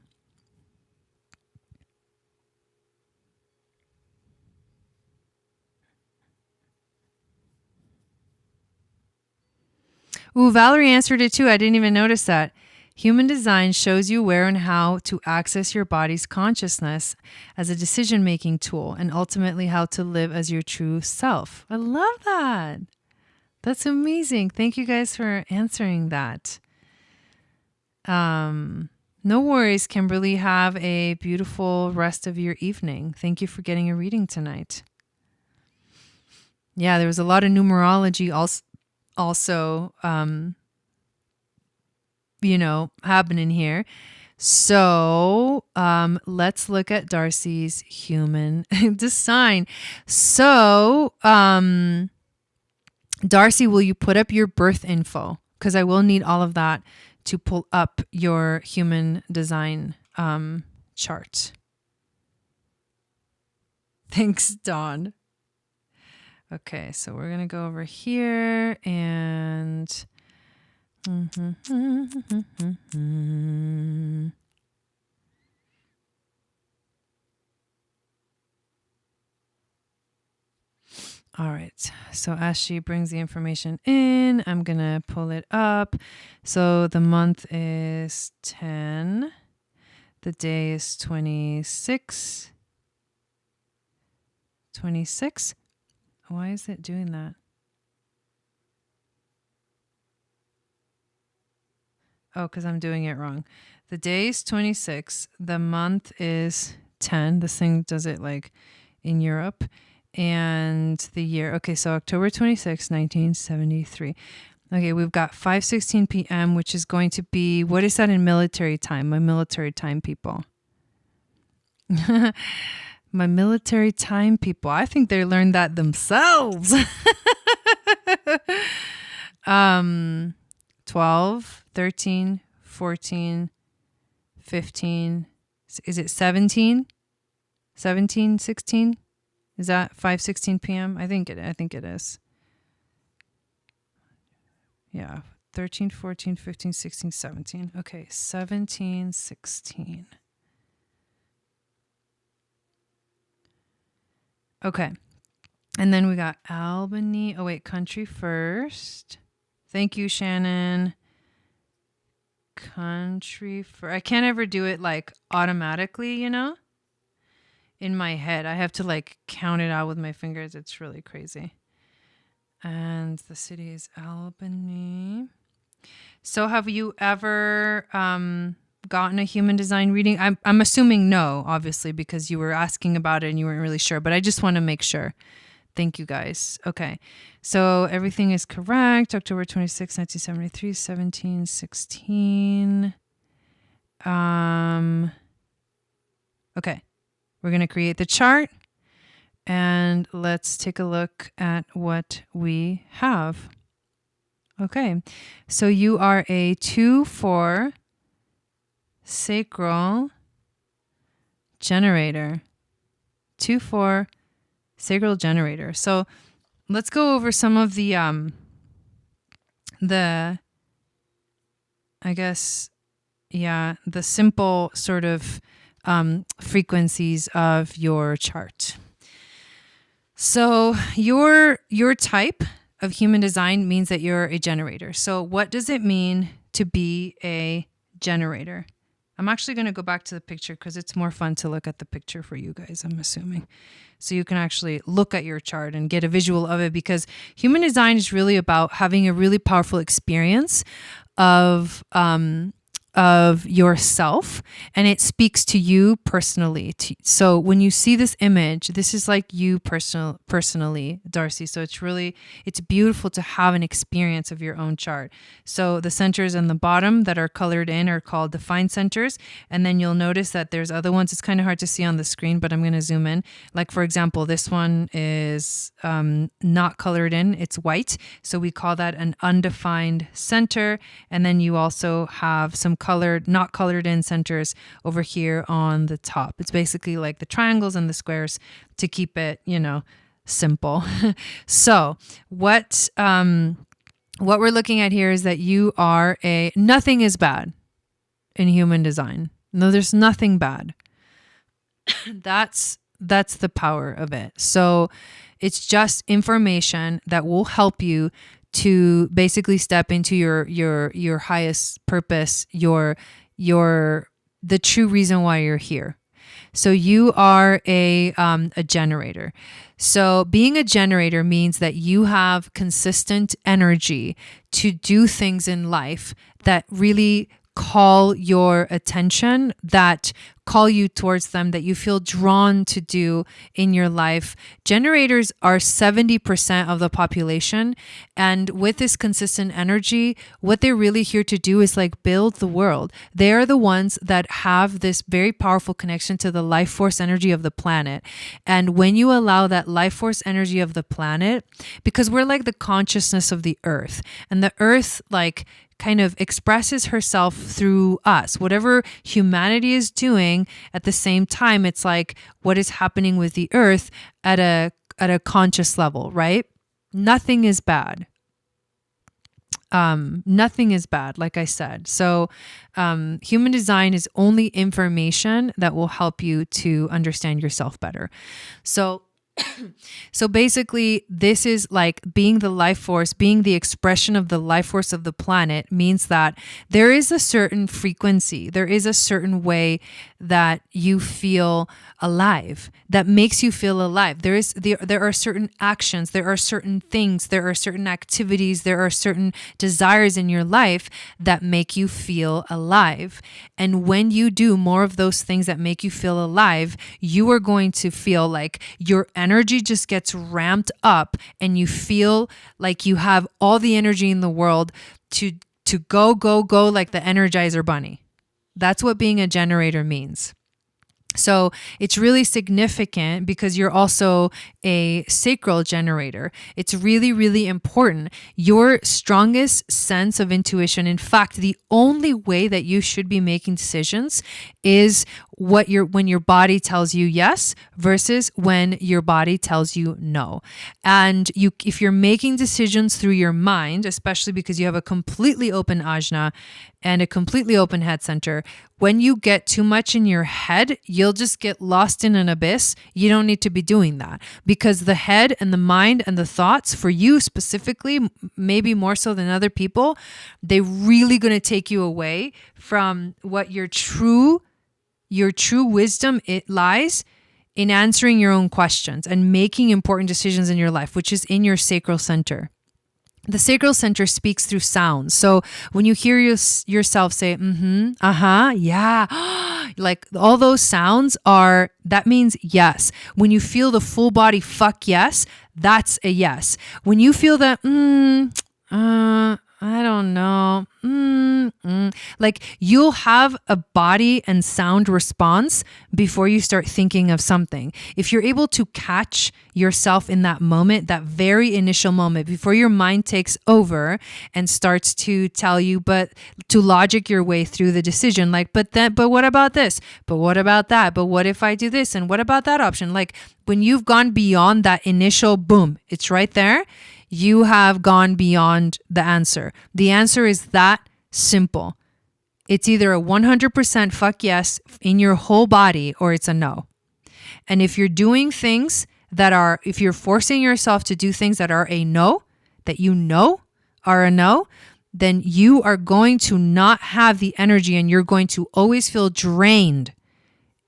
Ooh, Valerie answered it too. I didn't even notice that. Human design shows you where and how to access your body's consciousness as a decision-making tool and ultimately how to live as your true self. I love that. That's amazing. Thank you guys for answering that. No worries, Kimberly. Have a beautiful rest of your evening. Thank you for getting a reading tonight. Yeah, there was a lot of numerology also happening here. So let's look at Darcy's human design. So Darcy, will you put up your birth info? Because I will need all of that to pull up your human design chart. Thanks, Dawn. Okay, so we're going to go over here and... All right, so as she brings the information in, I'm going to pull it up. So the month is 10. The day is 26. 26. Why is it doing that? Oh, because I'm doing it wrong. The day is 26. The month is 10. This thing does it like in Europe. And the year, okay, so October 26, 1973. Okay, we've got 5:16 p.m., which is going to be, what is that in military time? My military time people. My military time people. I think they learned that themselves. 12, 13, 14, 15. Is it 17? 17, 16? Is that 5:16 p.m.? I think it is. Yeah. 13, 14, 15, 16, 17. Okay. 17, 16. Okay. And then we got Albany. Oh, wait. Country first. Thank you, Shannon. Country first. I can't ever do it like automatically, in my head. I have to like count it out with my fingers. It's really crazy. And the city is Albany. So have you ever gotten a human design reading? I'm assuming no, obviously, because you were asking about it and you weren't really sure, but I just want to make sure. Thank you guys. Okay. So everything is correct. October 26, 1973, 17, 16. Okay. We're going to create the chart and let's take a look at what we have. Okay, so you are a 2-4 sacral generator. 2-4 sacral generator. So let's go over some of the simple sort of frequencies of your chart. So your type of human design means that you're a generator. So what does it mean to be a generator? I'm actually going to go back to the picture because it's more fun to look at the picture for you guys, I'm assuming. So you can actually look at your chart and get a visual of it, because human design is really about having a really powerful experience of yourself, and it speaks to you personally. So when you see this image, this is like you personally, Darcy. So it's beautiful to have an experience of your own chart. So the centers in the bottom that are colored in are called defined centers. And then you'll notice that there's other ones. It's kind of hard to see on the screen, but I'm going to zoom in. Like, for example, this one is not colored in. It's white. So we call that an undefined center. And then you also have some not colored in centers over here on the top. It's basically like the triangles and the squares to keep it, simple. So what we're looking at here is that you are nothing is bad in human design. No, there's nothing bad. That's the power of it. So it's just information that will help you to basically step into your highest purpose, the true reason why you're here. So you are a generator. So being a generator means that you have consistent energy to do things in life that really call your attention, that call you towards them, that you feel drawn to do in your life. Generators are 70% of the population. And with this consistent energy, what they're really here to do is like build the world. They are the ones that have this very powerful connection to the life force energy of the planet. And when you allow that life force energy of the planet, because we're like the consciousness of the earth, and the earth like kind of expresses herself through us. Whatever humanity is doing at the same time, it's like what is happening with the earth at a conscious level, right? Nothing is bad. Nothing is bad, like I said. So human design is only information that will help you to understand yourself better. So basically, this is like being the life force, being the expression of the life force of the planet means that there is a certain frequency, there is a certain way that you feel alive, that makes you feel alive. There are certain actions, there are certain things, there are certain activities, there are certain desires in your life that make you feel alive. And when you do more of those things that make you feel alive, you are going to feel like your energy just gets ramped up and you feel like you have all the energy in the world to go like the Energizer Bunny. That's what being a generator means. So it's really significant because you're also a sacral generator. It's really, really important. Your strongest sense of intuition, in fact, the only way that you should be making decisions is when your body tells you yes versus when your body tells you no. And if you're making decisions through your mind, especially because you have a completely open ajna and a completely open head center, when you get too much in your head, you'll just get lost in an abyss. You don't need to be doing that because the head and the mind and the thoughts for you specifically, maybe more so than other people, they're really going to take you away from what your true wisdom, it lies in answering your own questions and making important decisions in your life, which is in your sacral center. The sacral center speaks through sounds. So when you hear yourself say, yeah, like all those sounds that means yes. When you feel the full body fuck yes, that's a yes. When you feel that, I don't know, like you'll have a body and sound response before you start thinking of something. If you're able to catch yourself in that moment, that very initial moment before your mind takes over and starts to tell you, but to logic your way through the decision, like, but what about this? But what about that? But what if I do this? And what about that option? Like when you've gone beyond that initial boom, it's right there. You have gone beyond the answer. The answer is that simple. It's either a 100% fuck yes in your whole body or it's a no. And if you're doing things if you're forcing yourself to do things that are a no, that you know are a no, then you are going to not have the energy and you're going to always feel drained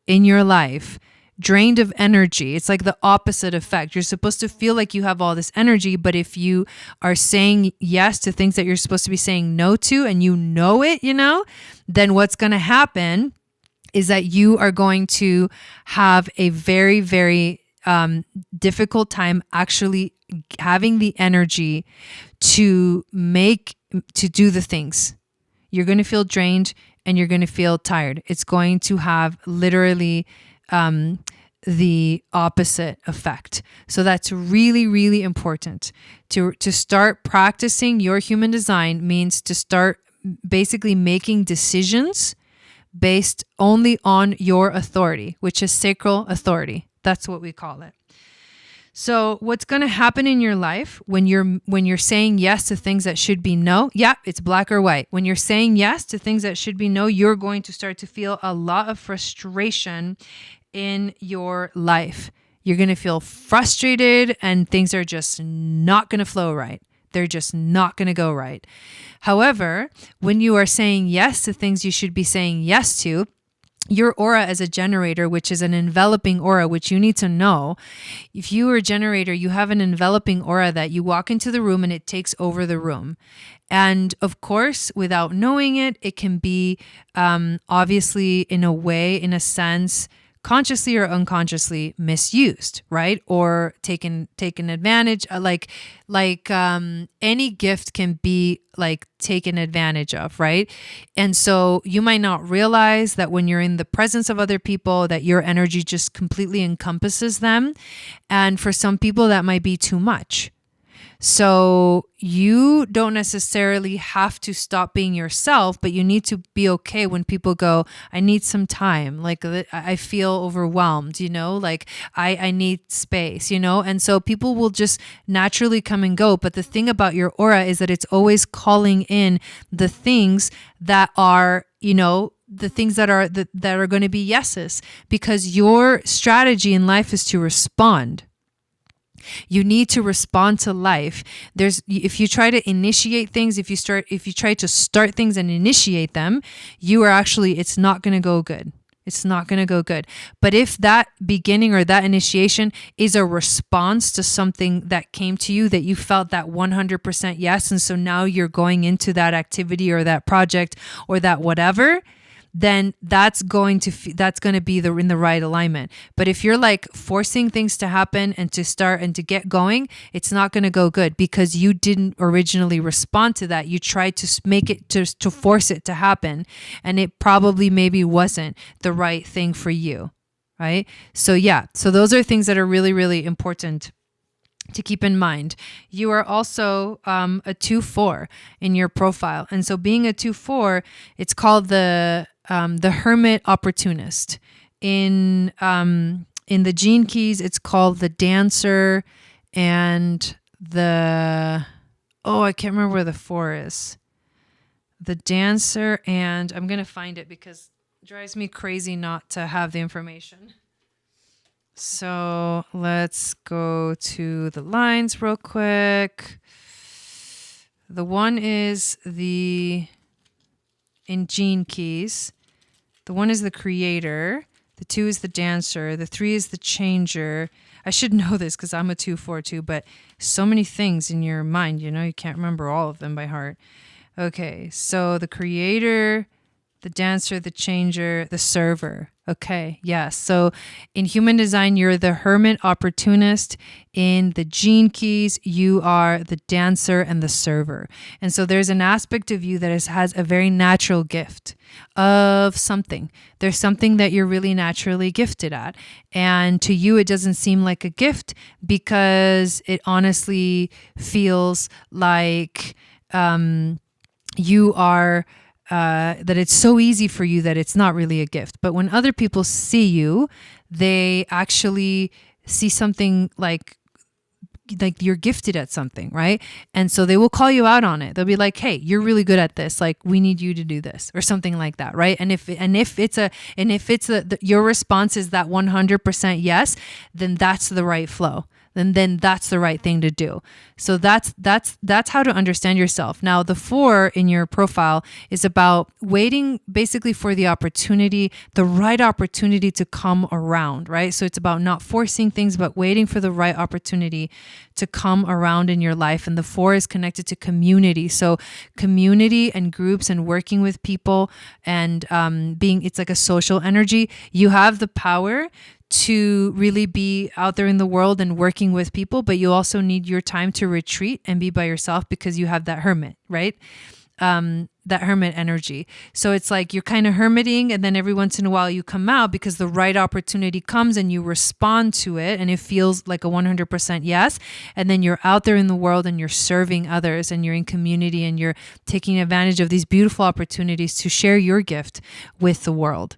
in your life. Drained of energy. It's like the opposite effect. You're supposed to feel like you have all this energy, but if you are saying yes to things that you're supposed to be saying no to and you know it, then what's going to happen is that you are going to have a very, very difficult time actually having the energy to do the things. You're going to feel drained and you're going to feel tired. It's going to have literally the opposite effect. So that's really, really important. To start practicing your human design means to start basically making decisions based only on your authority, which is sacral authority. That's what we call it. So what's going to happen in your life when you're saying yes to things that should be no? Yeah, it's black or white. When you're saying yes to things that should be no, you're going to start to feel a lot of frustration in your life. You're going to feel frustrated and things are just not going to flow right. They're just not going to go right. However, when you are saying yes to things you should be saying yes to, your aura as a generator, which is an enveloping aura, which you need to know. If you are a generator, you have an enveloping aura that you walk into the room and it takes over the room. And of course, without knowing it, it can be obviously in a way, in a sense, consciously or unconsciously misused, right? Or taken advantage, like any gift can be like taken advantage of, right? And so you might not realize that when you're in the presence of other people, that your energy just completely encompasses them. And for some people, that might be too much. So you don't necessarily have to stop being yourself, but you need to be okay when people go, I need some time. Like I feel overwhelmed, like I need space, and so people will just naturally come and go. But the thing about your aura is that it's always calling in the things that are, the things that are going to be yeses, because your strategy in life is to respond. You need to respond to life. If you try to initiate things, if you try to start things and initiate them, it's not going to go good. It's not going to go good. But if that beginning or that initiation is a response to something that came to you, that you felt that 100% yes, and so now you're going into that activity or that project or that whatever, then that's going to be in the right alignment. But if you're like forcing things to happen and to start and to get going, it's not going to go good, because you didn't originally respond to that. You tried to make it to force it to happen, and it probably maybe wasn't the right thing for you, right? So those are things that are really, really important to keep in mind. You are also a 2-4 in your profile. And so being a 2-4, it's called the hermit opportunist. In the gene keys, it's called the dancer, and I can't remember where the 4 is. The dancer, and I'm going to find it because it drives me crazy not to have the information. So let's go to the lines real quick. The 1 is in gene keys. The 1 is the creator. The 2 is the dancer. The 3 is the changer. I should know this because I'm a 2-4 too, but so many things in your mind, you can't remember all of them by heart. Okay, so the creator, the dancer, the changer, the server. Okay, yes. So in human design, you're the hermit opportunist. In the gene keys, you are the dancer and the server. And so there's an aspect of you that has a very natural gift of something. There's something that you're really naturally gifted at. And to you, it doesn't seem like a gift because it honestly feels like you are... that it's so easy for you that it's not really a gift. But when other people see you, they actually see something like you're gifted at something, right? And so they will call you out on it. They'll be like, hey, you're really good at this. Like, we need you to do this or something like that, right? And if your response is that 100% yes, then that's the right flow. Then that's the right thing to do. So that's how to understand yourself. Now, the 4 in your profile is about waiting basically for the right opportunity to come around, right? So it's about not forcing things, but waiting for the right opportunity to come around in your life. And the 4 is connected to community. So community and groups and working with people and it's like a social energy. You have the power to really be out there in the world and working with people, but you also need your time to retreat and be by yourself because you have that hermit, right? That hermit energy. So it's like you're kind of hermiting, and then every once in a while you come out because the right opportunity comes and you respond to it and it feels like a 100% yes. And then you're out there in the world and you're serving others and you're in community and you're taking advantage of these beautiful opportunities to share your gift with the world.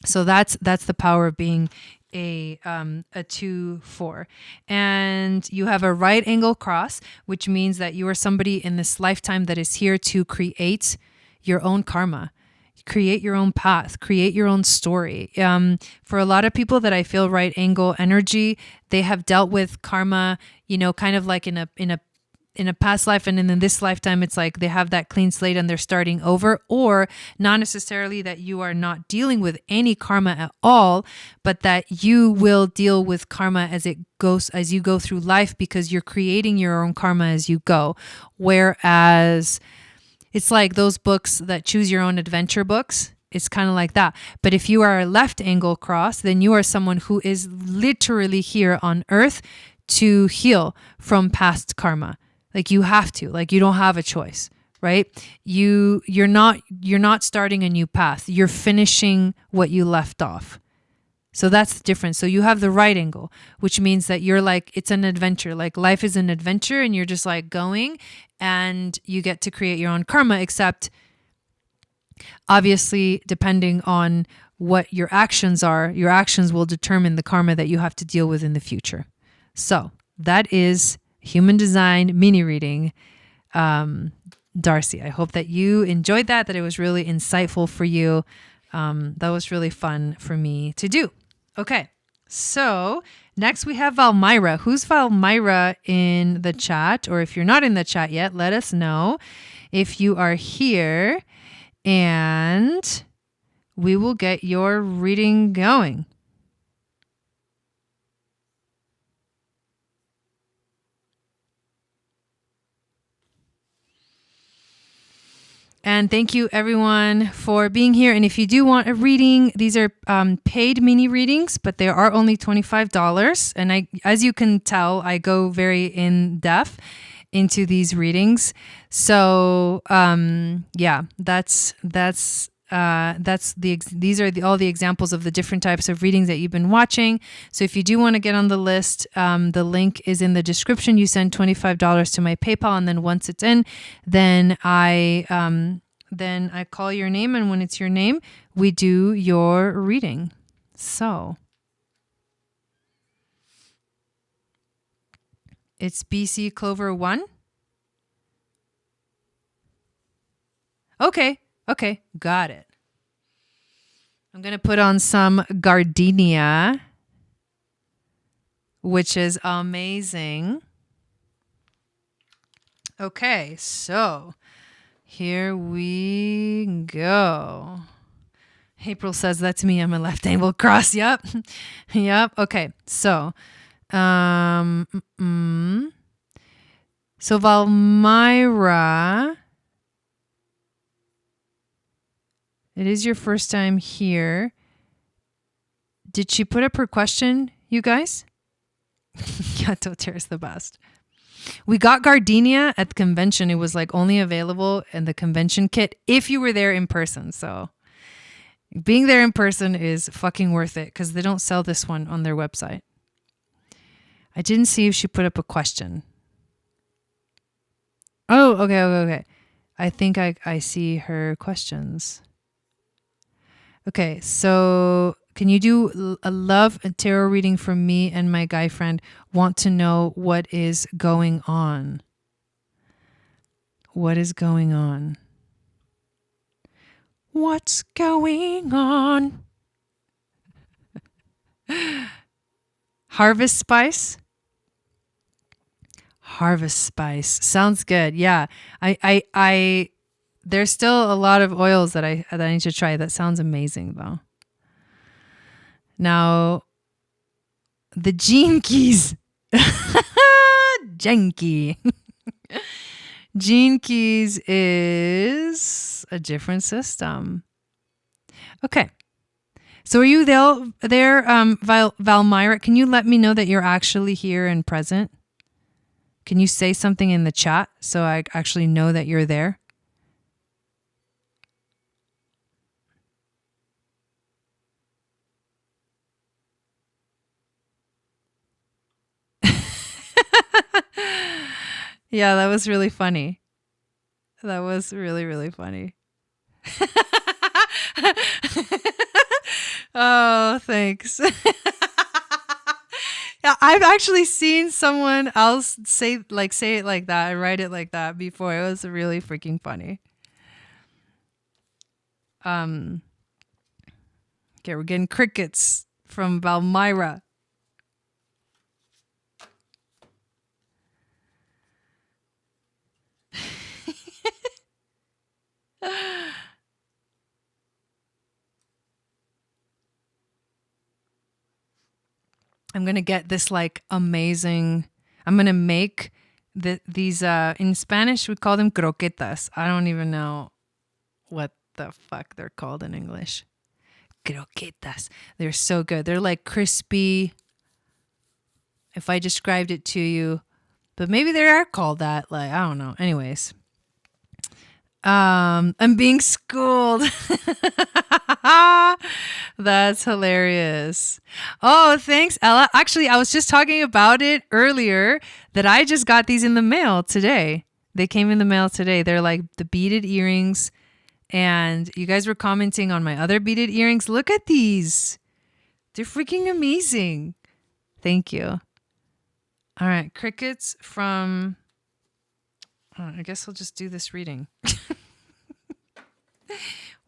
So that's the power of being a 2-4. And you have a right angle cross, which means that you are somebody in this lifetime that is here to create your own karma, create your own path, create your own story. For a lot of people that I feel right angle energy, they have dealt with karma, kind of like in a in a past life and in this lifetime, it's like they have that clean slate and they're starting over, or not necessarily that you are not dealing with any karma at all, but that you will deal with karma as you go through life, because you're creating your own karma as you go. Whereas it's like those books that choose your own adventure books. It's kind of like that. But if you are a left angle cross, then you are someone who is literally here on earth to heal from past karma. Like you have to, like you don't have a choice, right? You're not starting a new path. You're finishing what you left off. So that's the difference. So you have the right angle, which means that you're like, it's an adventure. Like life is an adventure and you're just like going, and you get to create your own karma, except obviously depending on what your actions are, your actions will determine the karma that you have to deal with in the future. So that is Human Design mini reading. Darcy, I hope that you enjoyed that it was really insightful for you. That was really fun for me to do. Okay, so next we have Valmyra. Who's Valmyra in the chat? Or if you're not in the chat yet, let us know if you are here, and we will get your reading going. And thank you everyone for being here. And if you do want a reading, these are paid mini readings, but they are only $25. And as you can tell, I go very in depth into these readings. So yeah, these are all the examples of the different types of readings that you've been watching. So if you do want to get on the list, the link is in the description. You send $25 to my PayPal, and then once it's in, then I call your name, and when it's your name, we do your reading. So it's BC Clover 1. Okay, got it. I'm going to put on some gardenia, which is amazing. Okay, so here we go. April says, that's me. I'm a left angle cross. Yep. Yep. Okay. So, so Valmyra, it is your first time here. Did she put up her question, you guys? Yeah, DOTERRA's the best. We got gardenia at the convention. It was like only available in the convention kit if you were there in person. So being there in person is fucking worth it, because they don't sell this one on their website. I didn't see if she put up a question. Oh, okay. I think I see her questions. Okay, so can you do a love and tarot reading for me and my guy friend? Want to know what is going on. What is going on? What's going on? Harvest spice? Harvest spice. Sounds good. Yeah. I there's still a lot of oils that I need to try. That sounds amazing though. Now, the Gene Keys. Janky. Gene Keys is a different system. Okay. So are you there, Valmyra? Can you let me know that you're actually here and present? Can you say something in the chat so I actually know that you're there? Yeah, that was really funny. That was really, really funny. Oh, thanks. Yeah, I've actually seen someone else say it like that. I write it like that before. It was really freaking funny. Okay, we're getting crickets from Valmyra. I'm going to get this like amazing, I'm going to make these, in Spanish, we call them croquetas. I don't even know what the fuck they're called in English. Croquetas. They're so good. They're like crispy. If I described it to you, but maybe they are called that. Like, I don't know. Anyways, I'm being schooled. That's hilarious. Oh, thanks, Ella. Actually, I was just talking about it earlier that I just got these in the mail today. They came in the mail today. They're like the beaded earrings. And you guys were commenting on my other beaded earrings. Look at these. They're freaking amazing. Thank you. All right. Crickets from... I guess I'll just do this reading.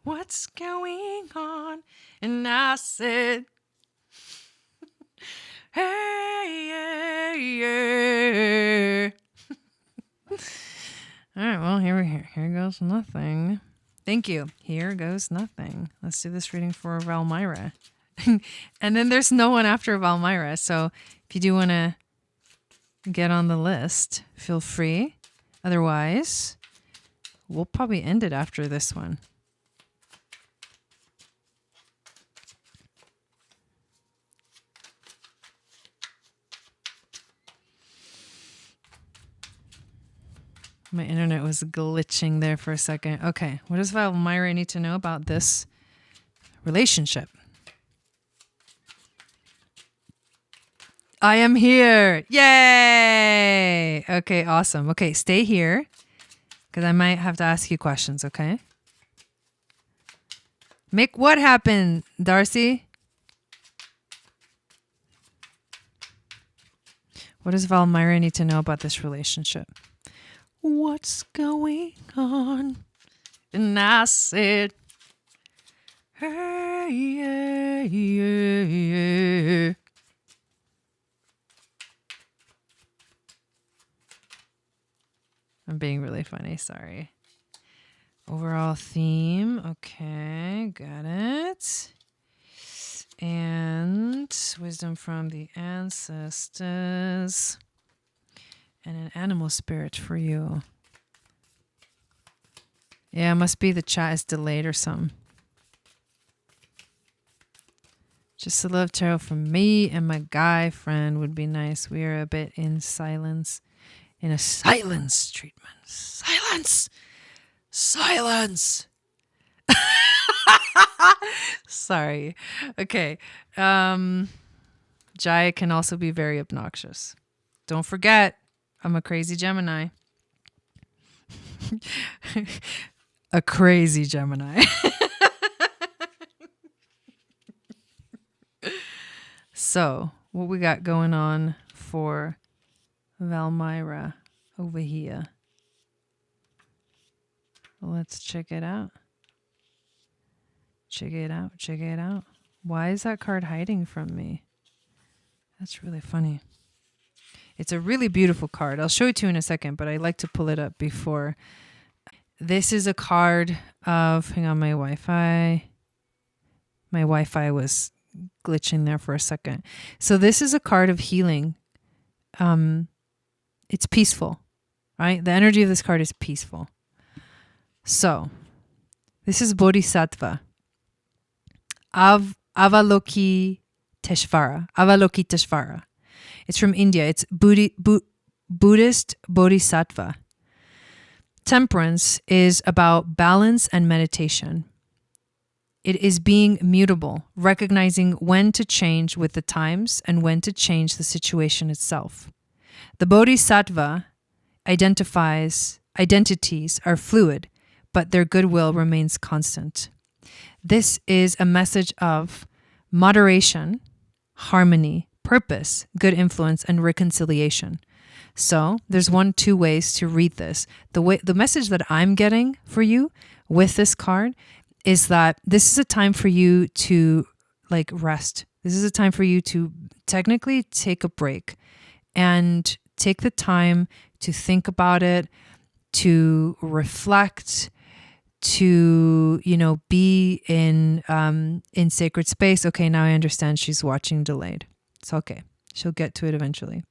What's going on? And I said, hey, yeah, yeah. All right, well, here goes nothing. Thank you. Here goes nothing. Let's do this reading for Valmyra. And then there's no one after Valmyra. So if you do want to get on the list, feel free. Otherwise, we'll probably end it after this one. My internet was glitching there for a second. Okay, what does Valmyra need to know about this relationship? I am here. Yay! Okay, awesome. Okay, stay here because I might have to ask you questions, okay? Make what happen, Darcy? What does Valmyra need to know about this relationship? What's going on? And I said, hey, yeah, yeah, yeah. I'm being really funny, sorry. Overall theme, okay, got it. And wisdom from the ancestors. And an animal spirit for you. Yeah, it must be the chat is delayed or something. Just a love tarot from me and my guy friend would be nice. We are a bit in silence. In a silence treatment. Silence! Silence! Sorry. Okay. Jai can also be very obnoxious. Don't forget, I'm a crazy Gemini. A crazy Gemini. So, what we got going on for Valmyra over here? Let's check it out. Check it out. Check it out. Why is that card hiding from me? That's really funny. It's a really beautiful card. I'll show it to you in a second, but I like to pull it up before. This is a card of, hang on, my Wi-Fi. My Wi-Fi was glitching there for a second. So this is a card of healing. It's peaceful, right? The energy of this card is peaceful. So this is Bodhisattva. Avalokiteshvara. Avalokiteshvara. It's from India. It's Buddhist Bodhisattva. Temperance is about balance and meditation. It is being mutable, recognizing when to change with the times and when to change the situation itself. The Bodhisattva identities are fluid, but their goodwill remains constant. This is a message of moderation, harmony, purpose, good influence, and reconciliation. So there's two ways to read this. The message that I'm getting for you with this card is that this is a time for you to like rest. This is a time for you to technically take a break and take the time to think about it, to reflect, to, be in sacred space. Okay, now I understand she's watching delayed. It's okay. She'll get to it eventually.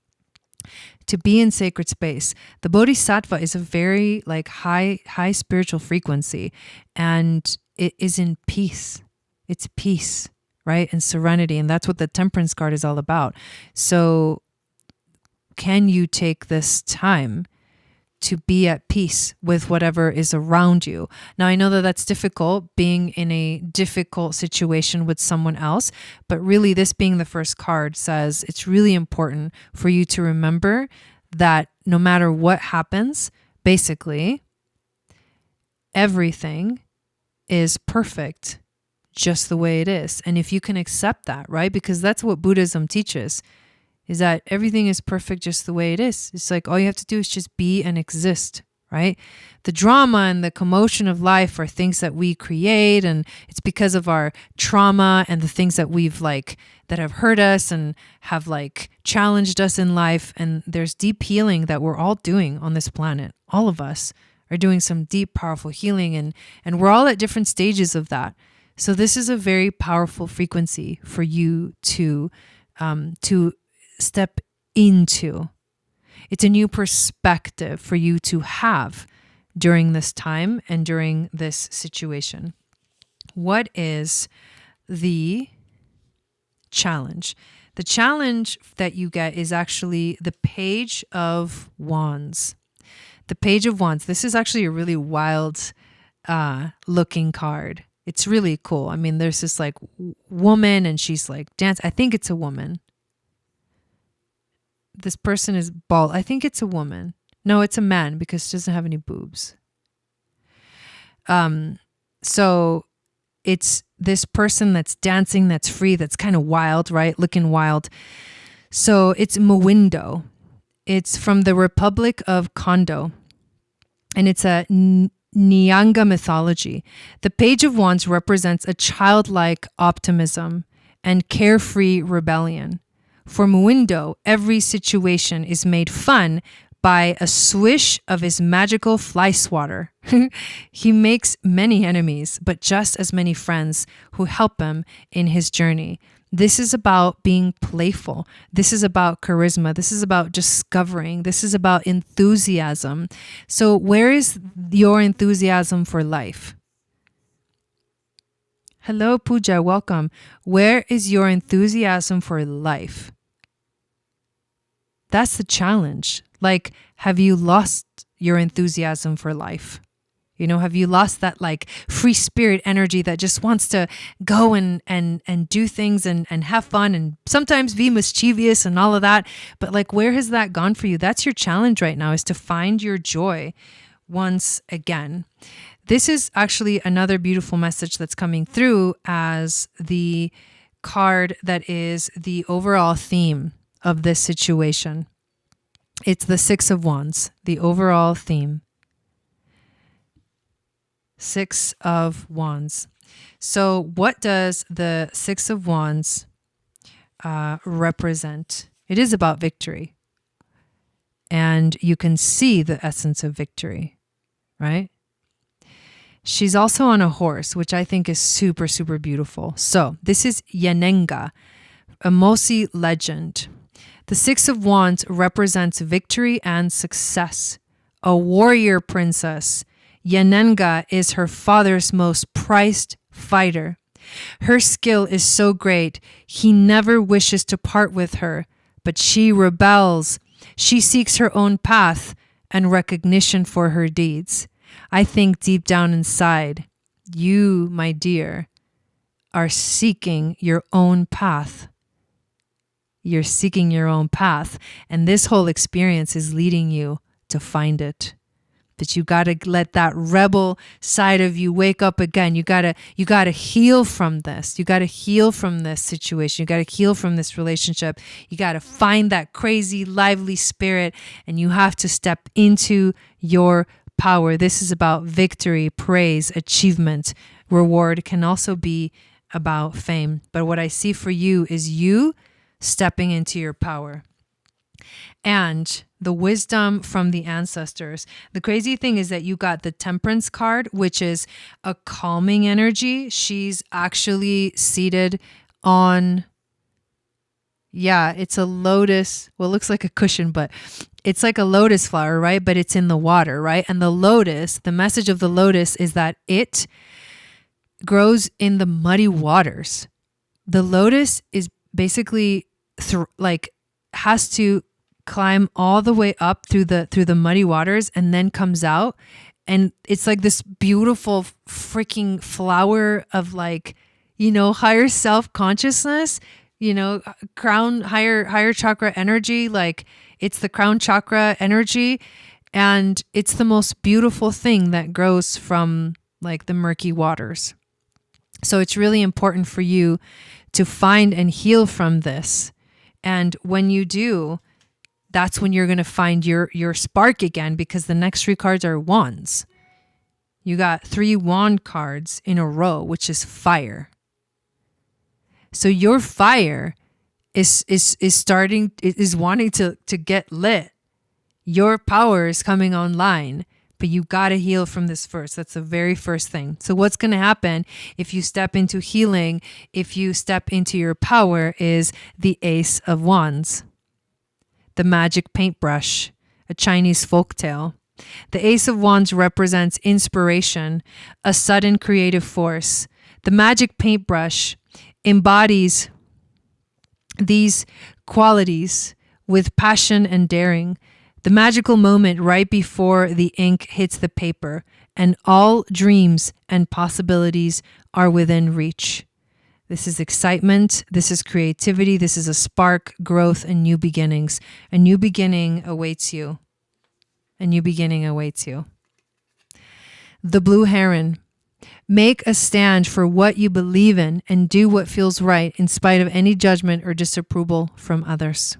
To be in sacred space. The Bodhisattva is a very like high spiritual frequency, and it is in peace. It's peace, right? And serenity. And that's what the Temperance card is all about. So can you take this time to be at peace with whatever is around you? Now, I know that that's difficult, being in a difficult situation with someone else, but really this being the first card says it's really important for you to remember that no matter what happens, basically, everything is perfect just the way it is. And if you can accept that, right? Because that's what Buddhism teaches, is that everything is perfect just the way it is. It's like all you have to do is just be and exist, right? The drama and the commotion of life are things that we create, and it's because of our trauma and the things that we've like, that have hurt us and have like challenged us in life. And there's deep healing that we're all doing on this planet. All of us are doing some deep, powerful healing, and we're all at different stages of that. So this is a very powerful frequency for you to step into. It's a new perspective for you to have during this time and during this situation. What is the challenge? The challenge that you get is actually the Page of Wands. The Page of Wands. This is actually a really wild looking card. It's really cool. I mean, there's this like woman and she's like dance. I think it's a woman. This person is bald. I think it's a woman. No, it's a man because she doesn't have any boobs. So it's this person that's dancing, that's free, that's kind of wild, right? Looking wild. So it's Mowindo. It's from the Republic of Kondo. And it's a Nyanga mythology. The Page of Wands represents a childlike optimism and carefree rebellion. For Mowindo, every situation is made fun by a swish of his magical fly swatter. He makes many enemies, but just as many friends who help him in his journey. This is about being playful. This is about charisma. This is about discovering. This is about enthusiasm. So where is your enthusiasm for life? Hello, Pooja. Welcome. Where is your enthusiasm for life? That's the challenge. Like, have you lost your enthusiasm for life? You know, have you lost that like free spirit energy that just wants to go and do things and have fun and sometimes be mischievous and all of that? But like, where has that gone for you? That's your challenge right now, is to find your joy once again. This is actually another beautiful message that's coming through as the card that is the overall theme of this situation. It's the Six of Wands, the overall theme. Six of Wands. So what does the Six of Wands represent? It is about victory. And you can see the essence of victory, right? She's also on a horse, which I think is super, super beautiful. So this is Yanenga, a Mosi legend. The Six of Wands represents victory and success. A warrior princess, Yanenga is her father's most prized fighter. Her skill is so great, he never wishes to part with her, but she rebels. She seeks her own path and recognition for her deeds. I think deep down inside, you, my dear, are seeking your own path. You're seeking your own path, and this whole experience is leading you to find it. But you got to let that rebel side of you wake up again. You got to heal from this. You got to heal from this situation. You got to heal from this relationship. You got to find that crazy, lively spirit, and you have to step into your power. This is about victory, praise, achievement. Reward can also be about fame. But what I see for you is you stepping into your power. And the wisdom from the ancestors. The crazy thing is that you got the Temperance card, which is a calming energy. She's actually seated on Yeah, it's a lotus. Well, it looks like a cushion, but it's like a lotus flower, right? But it's in the water, right? And the lotus, the message of the lotus is that it grows in the muddy waters. The lotus is basically like has to climb all the way up through the muddy waters and then comes out, and it's like this beautiful freaking flower of like, higher self-consciousness, crown, higher chakra energy. Like it's the crown chakra energy, and it's the most beautiful thing that grows from like the murky waters. So it's really important for you to find and heal from this. And when you do, that's when you're going to find your spark again, because the next 3 cards are wands. You got 3 wand cards in a row, which is fire. So your fire is wanting to get lit. Your power is coming online, but you got to heal from this first. That's the very first thing. So what's going to happen if you step into healing, if you step into your power, is the Ace of Wands, the magic paintbrush, a Chinese folktale. The Ace of Wands represents inspiration, a sudden creative force. The magic paintbrush embodies these qualities with passion and daring. The magical moment right before the ink hits the paper, and all dreams and possibilities are within reach. This is excitement. This is creativity. This is a spark, growth, and new beginnings. A new beginning awaits you. A new beginning awaits you. The Blue Heron. Make a stand for what you believe in and do what feels right in spite of any judgment or disapproval from others.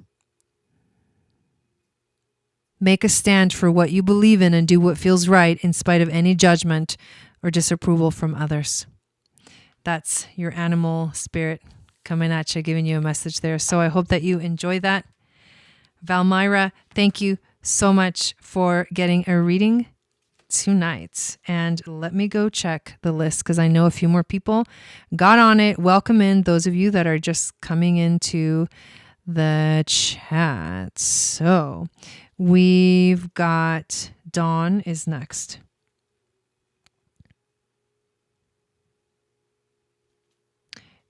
Make a stand for what you believe in and do what feels right in spite of any judgment or disapproval from others. That's your animal spirit coming at you, giving you a message there. So I hope that you enjoy that. Valmyra, thank you so much for getting a reading tonight. And let me go check the list, because I know a few more people got on it. Welcome in those of you that are just coming into the chat. So we've got Dawn is next.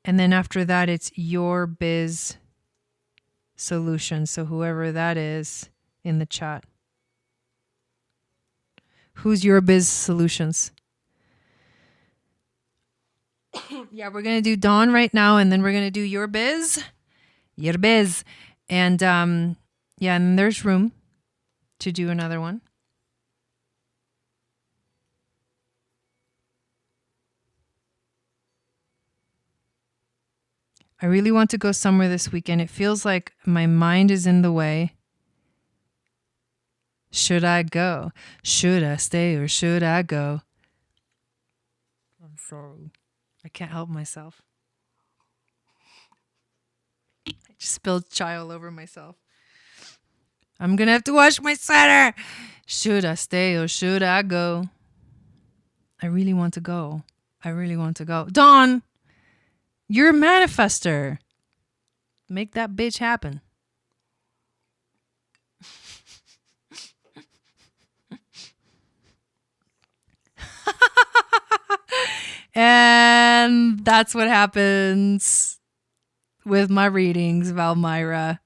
And then after that, it's Your Biz Solution. So whoever that is in the chat. Who's Your Biz Solutions? Yeah, we're going to do Dawn right now, and then we're going to do Your Biz. Your Biz. And yeah, and there's room to do another one. I really want to go somewhere this weekend. It feels like my mind is in the way. Should I go? Should I stay or should I go? I'm sorry. I can't help myself. I just spilled chai all over myself. I'm going to have to wash my sweater. Should I stay or should I go? I really want to go. I really want to go. Dawn, you're a manifester. Make that bitch happen. And that's what happens with my readings, Valmyra.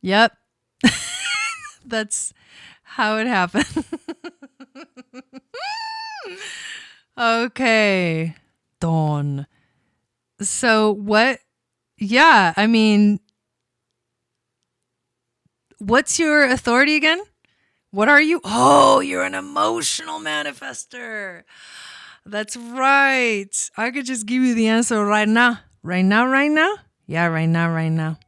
Yep. That's how it happened. Okay. Dawn. So what? Yeah, I mean, what's your authority again? What are you? Oh, you're an emotional manifester. That's right. I could just give you the answer right now. Right now, right now? Yeah, right now, right now.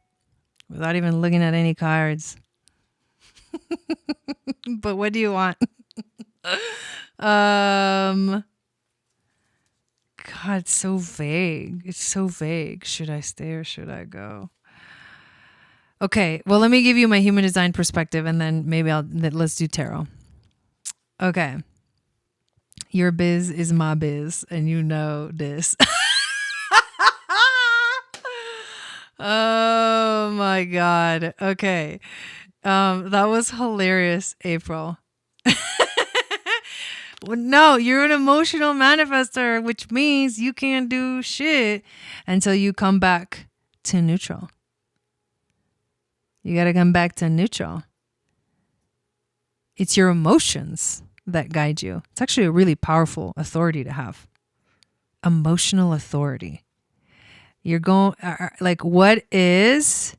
Without even looking at any cards. But what do you want? God, it's so vague. It's so vague. Should I stay or should I go? Okay, well, let me give you my human design perspective, and then maybe let's do tarot. Okay. Your biz is my biz, and you know this. Oh my God. Okay. That was hilarious, April. Well, no, you're an emotional manifester, which means you can't do shit until you come back to neutral. You got to come back to neutral. It's your emotions that guide you. It's actually a really powerful authority to have. Emotional authority. You're going, like, what is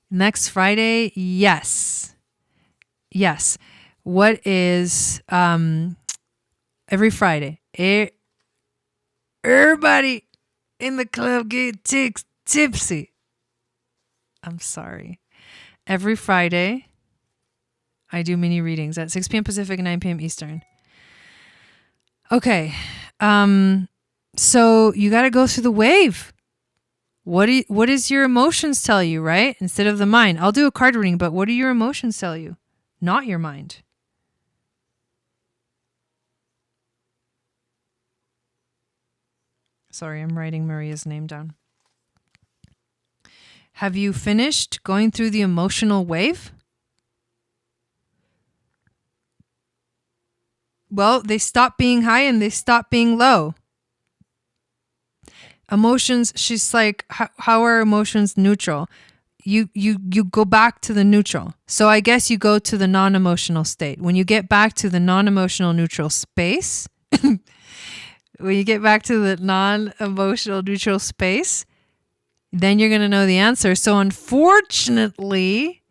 next Friday? Yes. Yes. What is every Friday? Everybody in the club get tipsy. I'm sorry. Every Friday, I do mini readings at 6 p.m. Pacific, 9 p.m. Eastern. Okay. So you got to go through the wave. What does your emotions tell you, right? Instead of the mind. I'll do a card reading, but what do your emotions tell you? Not your mind. Sorry, I'm writing Maria's name down. Have you finished going through the emotional wave? Well, they stop being high and they stop being low. Emotions, she's like, how are emotions neutral? You go back to the neutral. So I guess you go to the non-emotional state. When you get back to the non-emotional neutral space, when you get back to the non-emotional neutral space, then you're going to know the answer. So unfortunately,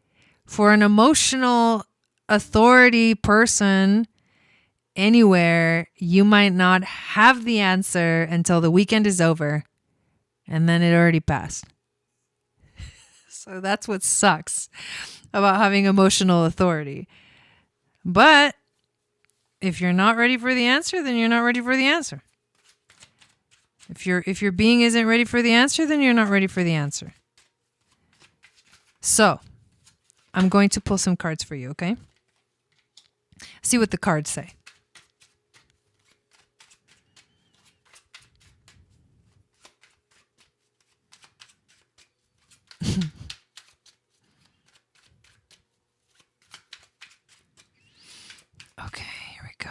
for an emotional authority person anywhere, you might not have the answer until the weekend is over, and then it already passed. So that's what sucks about having emotional authority. But if you're not ready for the answer, then you're not ready for the answer. If your being isn't ready for the answer, then you're not ready for the answer. So, I'm going to pull some cards for you, okay? See what the cards say. Okay, here we go.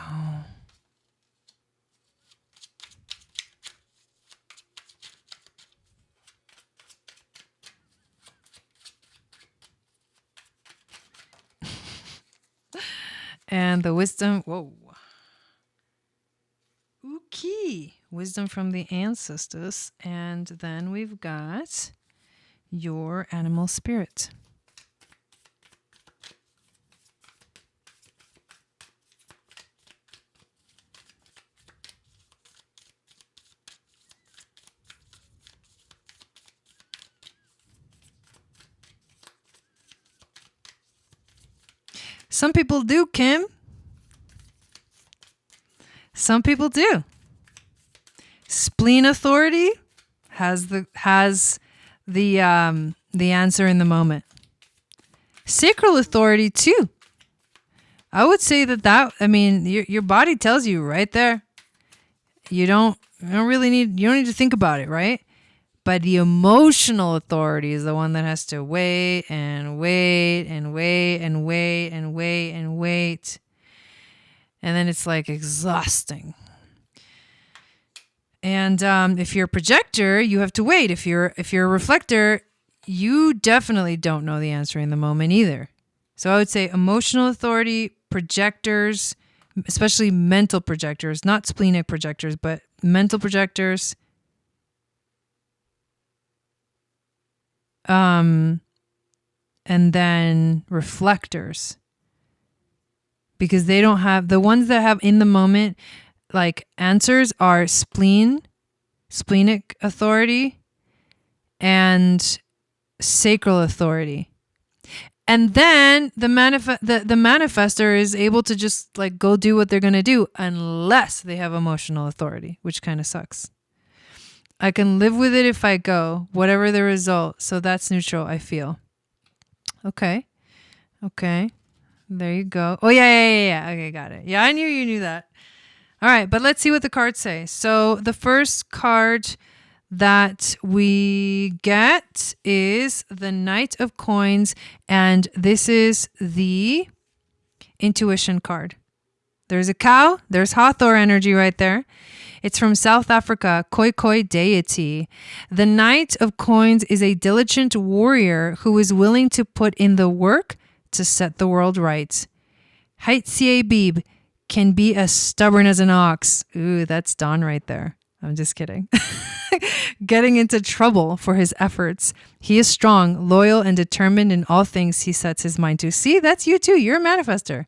And the wisdom, whoa. Okay. Wisdom from the ancestors. And then we've got your animal spirit. Some people do, Kim. Some people do. Spleen authority has the answer in the moment. Sacral authority too. I would say that I mean your body tells you right there. You don't need to think about it, right? But the emotional authority is the one that has to wait and wait and wait and wait and wait and wait. And then it's like exhausting. And if you're a projector, you have to wait. If you're a reflector, you definitely don't know the answer in the moment either. So I would say emotional authority, projectors, especially mental projectors, not splenic projectors, but mental projectors. And then reflectors, because they don't have the ones that have in the moment, like answers are splenic authority and sacral authority. And then the manifester is able to just like go do what they're going to do unless they have emotional authority, which kind of sucks. I can live with it if I go, whatever the result. So that's neutral, I feel. Okay. There you go. Oh, yeah. Okay, got it. Yeah, I knew you knew that. All right, but let's see what the cards say. So the first card that we get is the Knight of Coins, and this is the intuition card. There's a cow, there's Hathor energy right there. It's from South Africa, Khoi Khoi deity. The Knight of Coins is a diligent warrior who is willing to put in the work to set the world right. Haitsie Beeb can be as stubborn as an ox. Ooh, that's Don right there. I'm just kidding. Getting into trouble for his efforts. He is strong, loyal, and determined in all things he sets his mind to. See, that's you too. You're a manifester.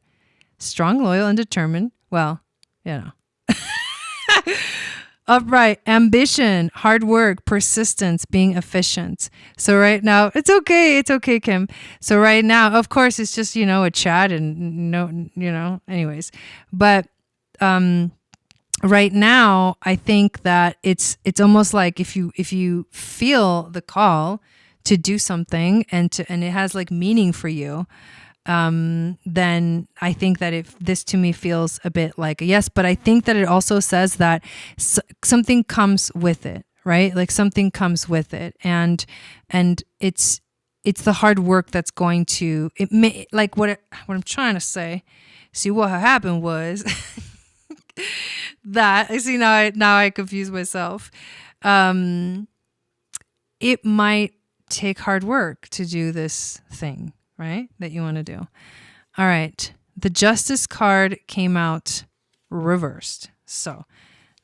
Strong, loyal, and determined. Well, you know. Upright, ambition, hard work, persistence, being efficient. So right now, it's okay, Kim. So right now, of course, it's just, a chat and anyways. But right now, I think that it's almost like if you feel the call to do something and it has like meaning for you, then I think that if this to me feels a bit like a yes, but I think that it also says that something comes with it, right? Like something comes with it, and it's the hard work that's going to like what I'm trying to say. See, what happened was that I see now I confuse myself. It might take hard work to do this thing, right? That you want to do. All right. The Justice card came out reversed. So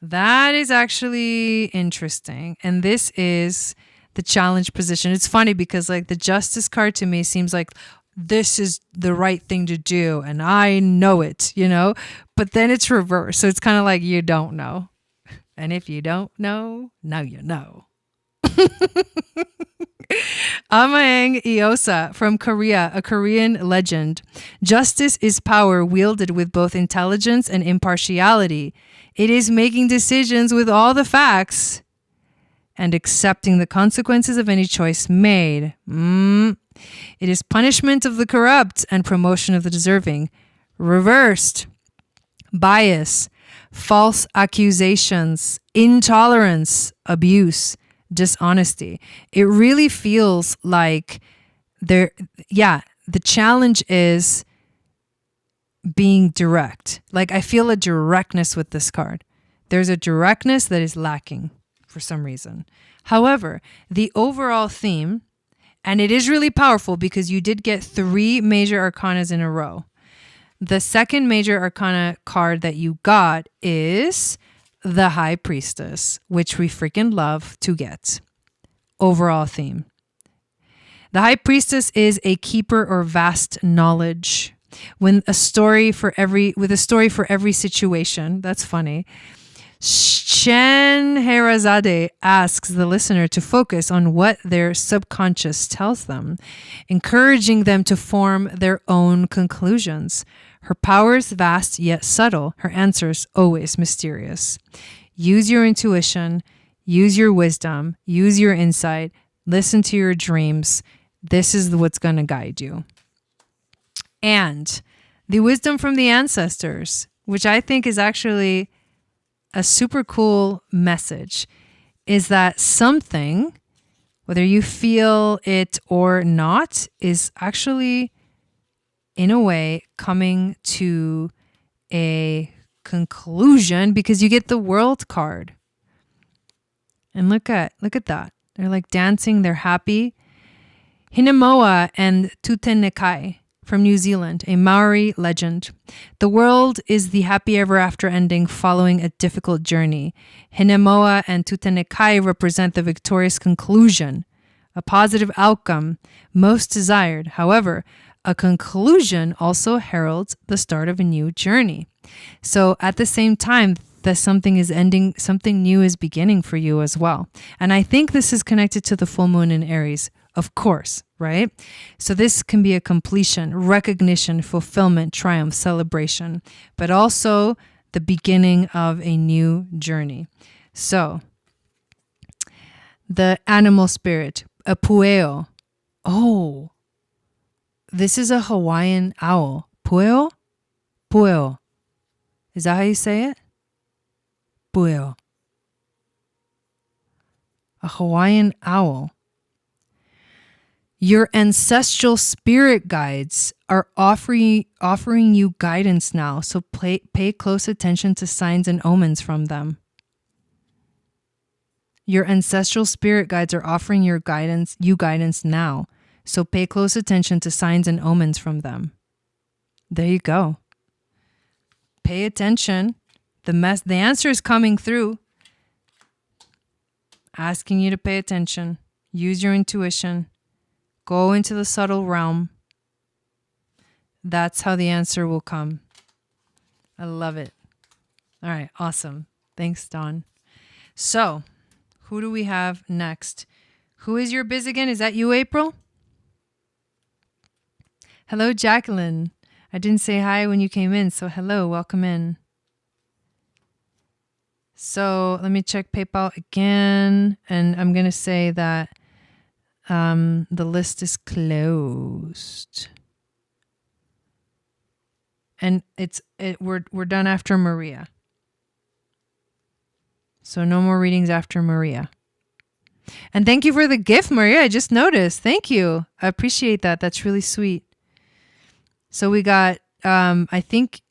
that is actually interesting. And this is the challenge position. It's funny because like the Justice card to me seems like this is the right thing to do. And I know it, but then it's reversed. So it's kind of like you don't know. And if you don't know, now you know. Amaeng Iosa from Korea, a Korean legend. Justice is power wielded with both intelligence and impartiality. It is making decisions with all the facts and accepting the consequences of any choice made. It is punishment of the corrupt and promotion of the deserving. Reversed. Bias, false accusations, intolerance, abuse, dishonesty. It really feels like the challenge is being direct. Like I feel a directness with this card. There's a directness that is lacking for some reason. However, the overall theme, and it is really powerful because you did get 3 major arcanas in a row. The second major arcana card that you got is the High Priestess, which we freaking love to get. Overall theme. The High Priestess is a keeper or vast knowledge. With a story for every situation. That's funny. Shen Herazade asks the listener to focus on what their subconscious tells them, encouraging them to form their own conclusions. Her power is vast yet subtle. Her answers always mysterious. Use your intuition. Use your wisdom. Use your insight. Listen to your dreams. This is what's going to guide you. And the wisdom from the ancestors, which I think is actually a super cool message, is that something, whether you feel it or not, is actually in a way coming to a conclusion because you get the World card. And look at that. They're like dancing, they're happy. Hinemoa and Tutenekai from New Zealand, a Maori legend. The world is the happy ever after ending following a difficult journey. Hinemoa and Tutenekai represent the victorious conclusion, a positive outcome most desired. However, a conclusion also heralds the start of a new journey. So at the same time that something is ending, something new is beginning for you as well. And I think this is connected to the full moon in Aries, of course, right? So this can be a completion, recognition, fulfillment, triumph, celebration, but also the beginning of a new journey. So the animal spirit, a pueo. Oh, this is a Hawaiian owl. Pueo? Pueo. Is that how you say it? Pueo. a Hawaiian owl. Your ancestral spirit guides are offering you guidance now, so pay close attention to signs and omens from them. Your ancestral spirit guides are offering you guidance now, so pay close attention to signs and omens from them. There you go. Pay attention. The answer is coming through. Asking you to pay attention. Use your intuition. Go into the subtle realm. That's how the answer will come. I love it. All right, awesome. Thanks, Dawn. So, who do we have next? Who is your biz again? Is that you, April? Hello, Jacqueline. I didn't say hi when you came in, so hello, welcome in. So let me check PayPal again, and I'm going to say that the list is closed. And we're done after Maria. So no more readings after Maria. And thank you for the gift, Maria. I just noticed. Thank you. I appreciate that. That's really sweet. So we got, I think,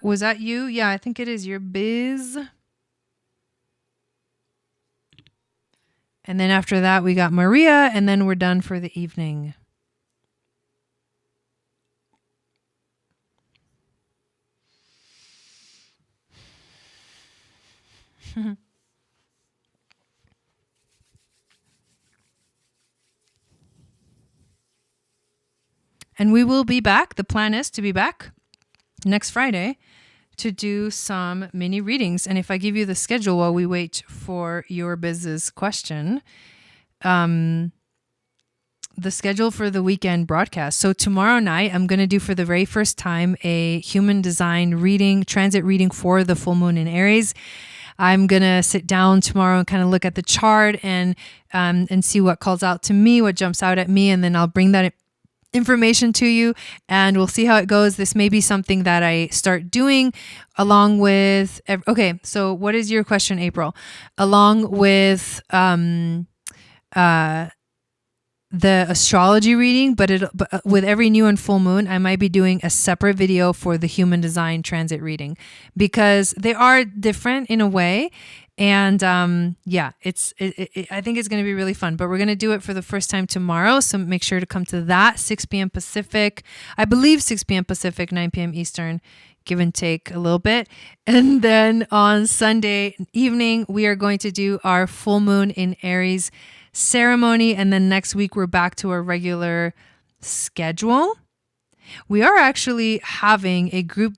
was that you? Yeah, I think it is your biz. And then after that, we got Maria, and then we're done for the evening. And we will be back. The plan is to be back next Friday to do some mini readings. And if I give you the schedule while we wait for your business question, the schedule for the weekend broadcast. So tomorrow night, I'm going to do for the very first time a human design reading, transit reading for the full moon in Aries. I'm going to sit down tomorrow and kind of look at the chart and see what calls out to me, what jumps out at me. And then I'll bring that information to you and we'll see how it goes. This may be something that I start doing along with, okay, so what is your question, April? Along with the astrology reading, but with every new and full moon, I might be doing a separate video for the human design transit reading because they are different in a way. And yeah, I think it's going to be really fun, but we're going to do it for the first time tomorrow. So make sure to come to that 6 p.m. Pacific, I believe 6 p.m. Pacific, 9 p.m. Eastern, give and take a little bit. And then on Sunday evening, we are going to do our full moon in Aries ceremony. And then next week, we're back to our regular schedule. We are actually having a group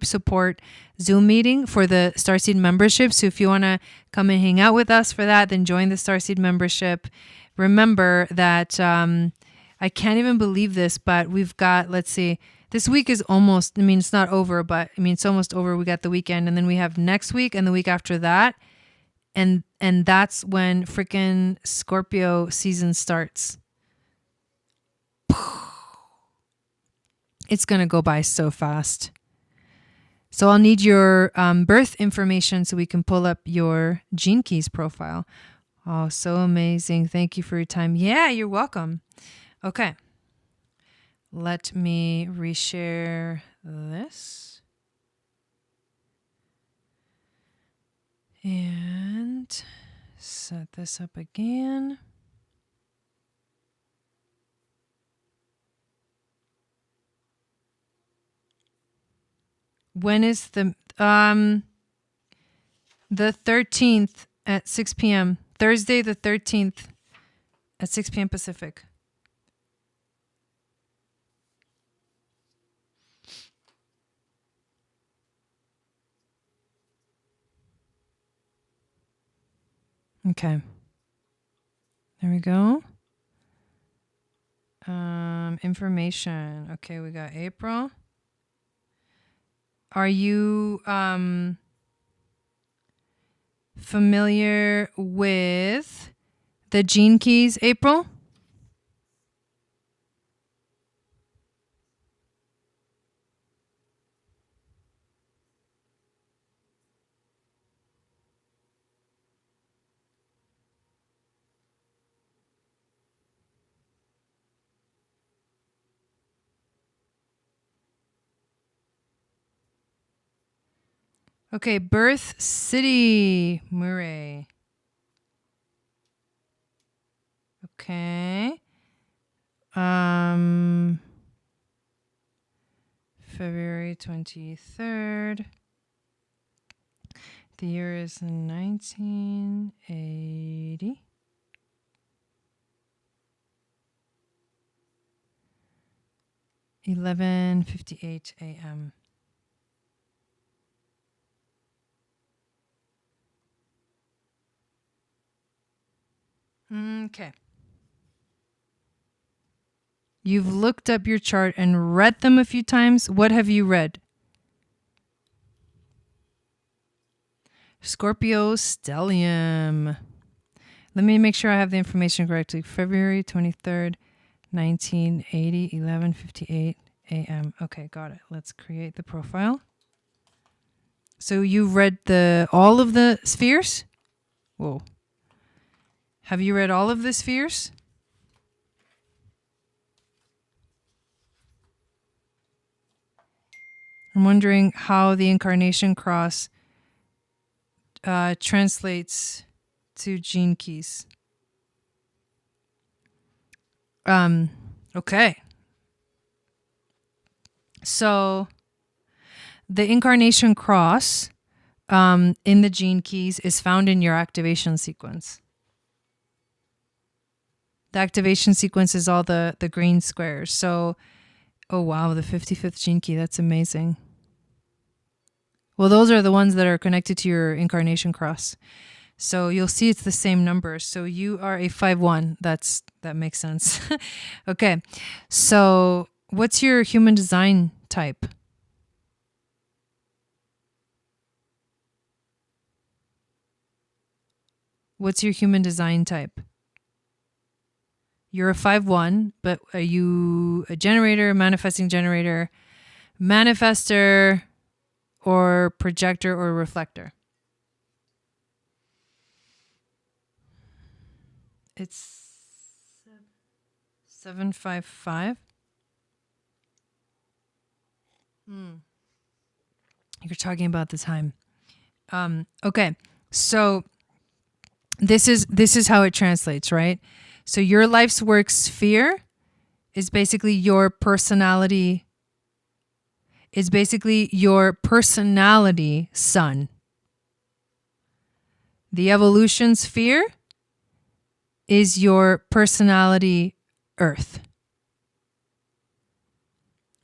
support Zoom meeting for the Starseed membership. So if you want to come and hang out with us for that, then join the Starseed membership. Remember that I can't even believe this, but we've got, let's see, this week is almost, it's not over, but it's almost over. We got the weekend and then we have next week and the week after that. And that's when freaking Scorpio season starts. It's going to go by so fast. So I'll need your birth information so we can pull up your Gene Keys profile. Oh, so amazing. Thank you for your time. Yeah, you're welcome. Okay. Let me reshare this. And set this up again. When is the 13th at 6 p.m. Thursday the 13th at 6 p.m. Pacific. Okay. There we go. Information. Okay, we got April. Are you familiar with the Gene Keys, April? Okay, birth city, Murray. Okay. February 23rd. The year is 1980. $11:58 a.m. Okay. You've looked up your chart and read them a few times. What have you read? Scorpio stellium. Let me make sure I have the information correctly. February 23rd, 1980, 11:58 a.m. Okay, got it. Let's create the profile. So you've read all of the spheres? Whoa. Have you read all of the spheres? I'm wondering how the incarnation cross translates to gene keys. Okay. So the incarnation cross in the gene keys is found in your activation sequence. The activation sequence is all the green squares. So, oh wow, the 55th gene key. That's amazing. Well, those are the ones that are connected to your incarnation cross. So you'll see it's the same numbers. So you are a 5-1. That makes sense. Okay. So what's your human design type? What's your human design type? You're a 5-1, but are you a generator, manifesting generator, manifester, or projector or reflector? It's 755. You're talking about the time. Okay, so this is how it translates, right? So your life's work sphere is basically your personality. It's basically your personality sun. The evolution sphere is your personality earth.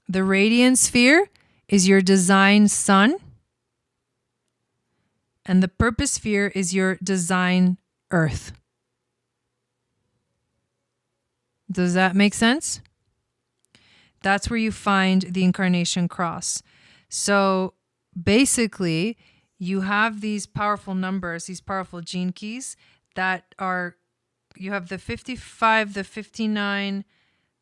The radiant sphere is your design sun. And the purpose sphere is your design earth. Does that make sense? That's where you find the incarnation cross. So basically, you have these powerful numbers, these powerful gene keys that are, you have the 55, the 59,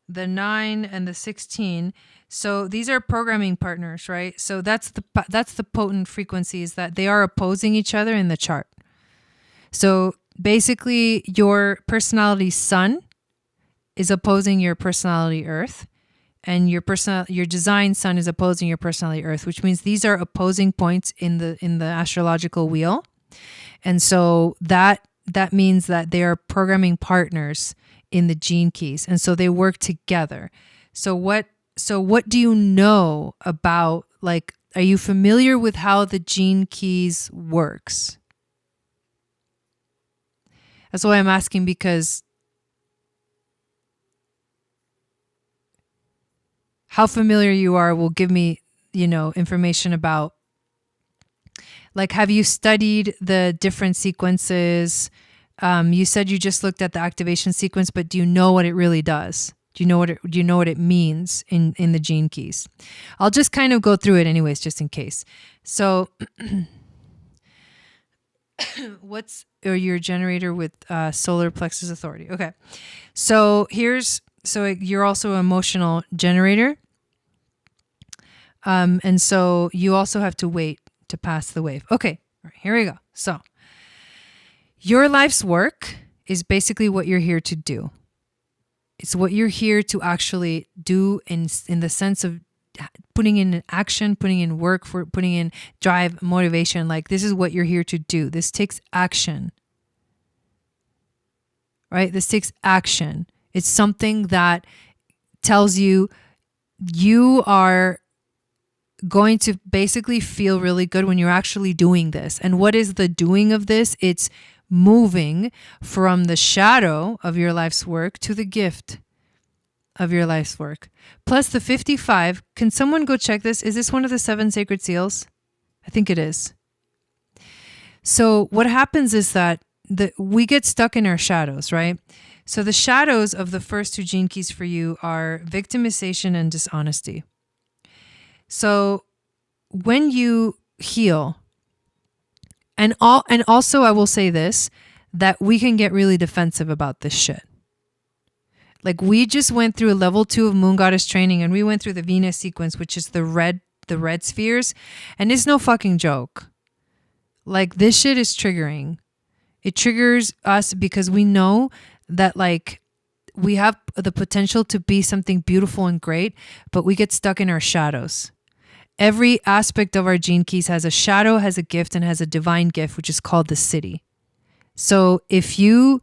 the 9, and the 16. So these are programming partners, right? So that's the potent frequencies that they are opposing each other in the chart. So basically, your personality sun is opposing your personality earth, and your design sun is opposing your personality earth, which means these are opposing points in the astrological wheel. And so that means that they are programming partners in the gene keys, and so they work together. So what do you know about, like, are you familiar with how the gene keys works? That's why I'm asking, because how familiar you are will give me, information about, like, have you studied the different sequences? You said you just looked at the activation sequence, but do you know what it really does? Do you know what it means in the gene keys? I'll just kind of go through it anyways, just in case. So or your generator with solar plexus authority. Okay. So you're also an emotional generator. And so you also have to wait to pass the wave. Okay. All right, here we go. So your life's work is basically what you're here to do. It's what you're here to actually do in the sense of putting in action, putting in work, for putting in drive, motivation. Like, this is what you're here to do. This takes action, right? This takes action. It's something that tells you are going to basically feel really good when you're actually doing this. And what is the doing of this? It's moving from the shadow of your life's work to the gift of your life's work. Plus the 55. Can someone go check this? Is this one of the 7 sacred seals? I think it is. So what happens is that we get stuck in our shadows, right? So the shadows of the first 2 gene keys for you are victimization and dishonesty. So when you heal, and also I will say this, that we can get really defensive about this shit. Like, we just went through a level 2 of Moon Goddess training, and we went through the Venus sequence, which is the red spheres, and it's no fucking joke. Like, this shit is triggering. It triggers us because we know that, like, we have the potential to be something beautiful and great, but we get stuck in our shadows. Every aspect of our gene keys has a shadow, has a gift, and has a divine gift, which is called the city. So if you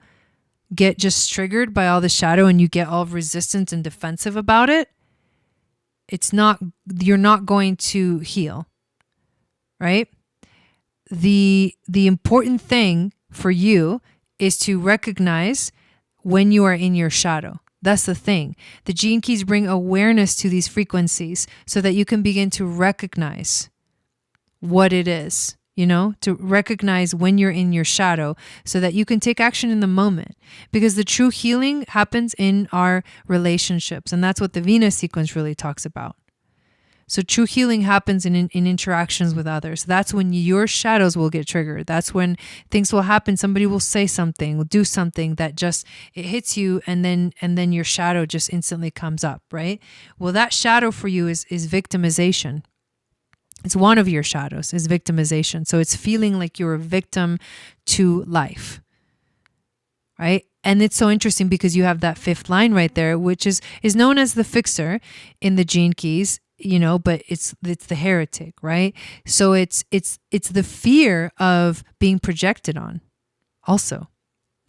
get just triggered by all the shadow and you get all resistant and defensive about it, you're not going to heal, right? The important thing for you is to recognize when you are in your shadow. That's the thing. The gene keys bring awareness to these frequencies so that you can begin to recognize what it is, to recognize when you're in your shadow so that you can take action in the moment. Because the true healing happens in our relationships. And that's what the Venus sequence really talks about. So true healing happens in interactions with others. That's when your shadows will get triggered. That's when things will happen. Somebody will say something, will do something that just, it hits you, and then your shadow just instantly comes up, right? Well, that shadow for you is victimization. It's one of your shadows, is victimization. So it's feeling like you're a victim to life, right? And it's so interesting because you have that 5th line right there, which is known as the fixer in the gene keys, but it's the heretic, right? So it's the fear of being projected on. Also,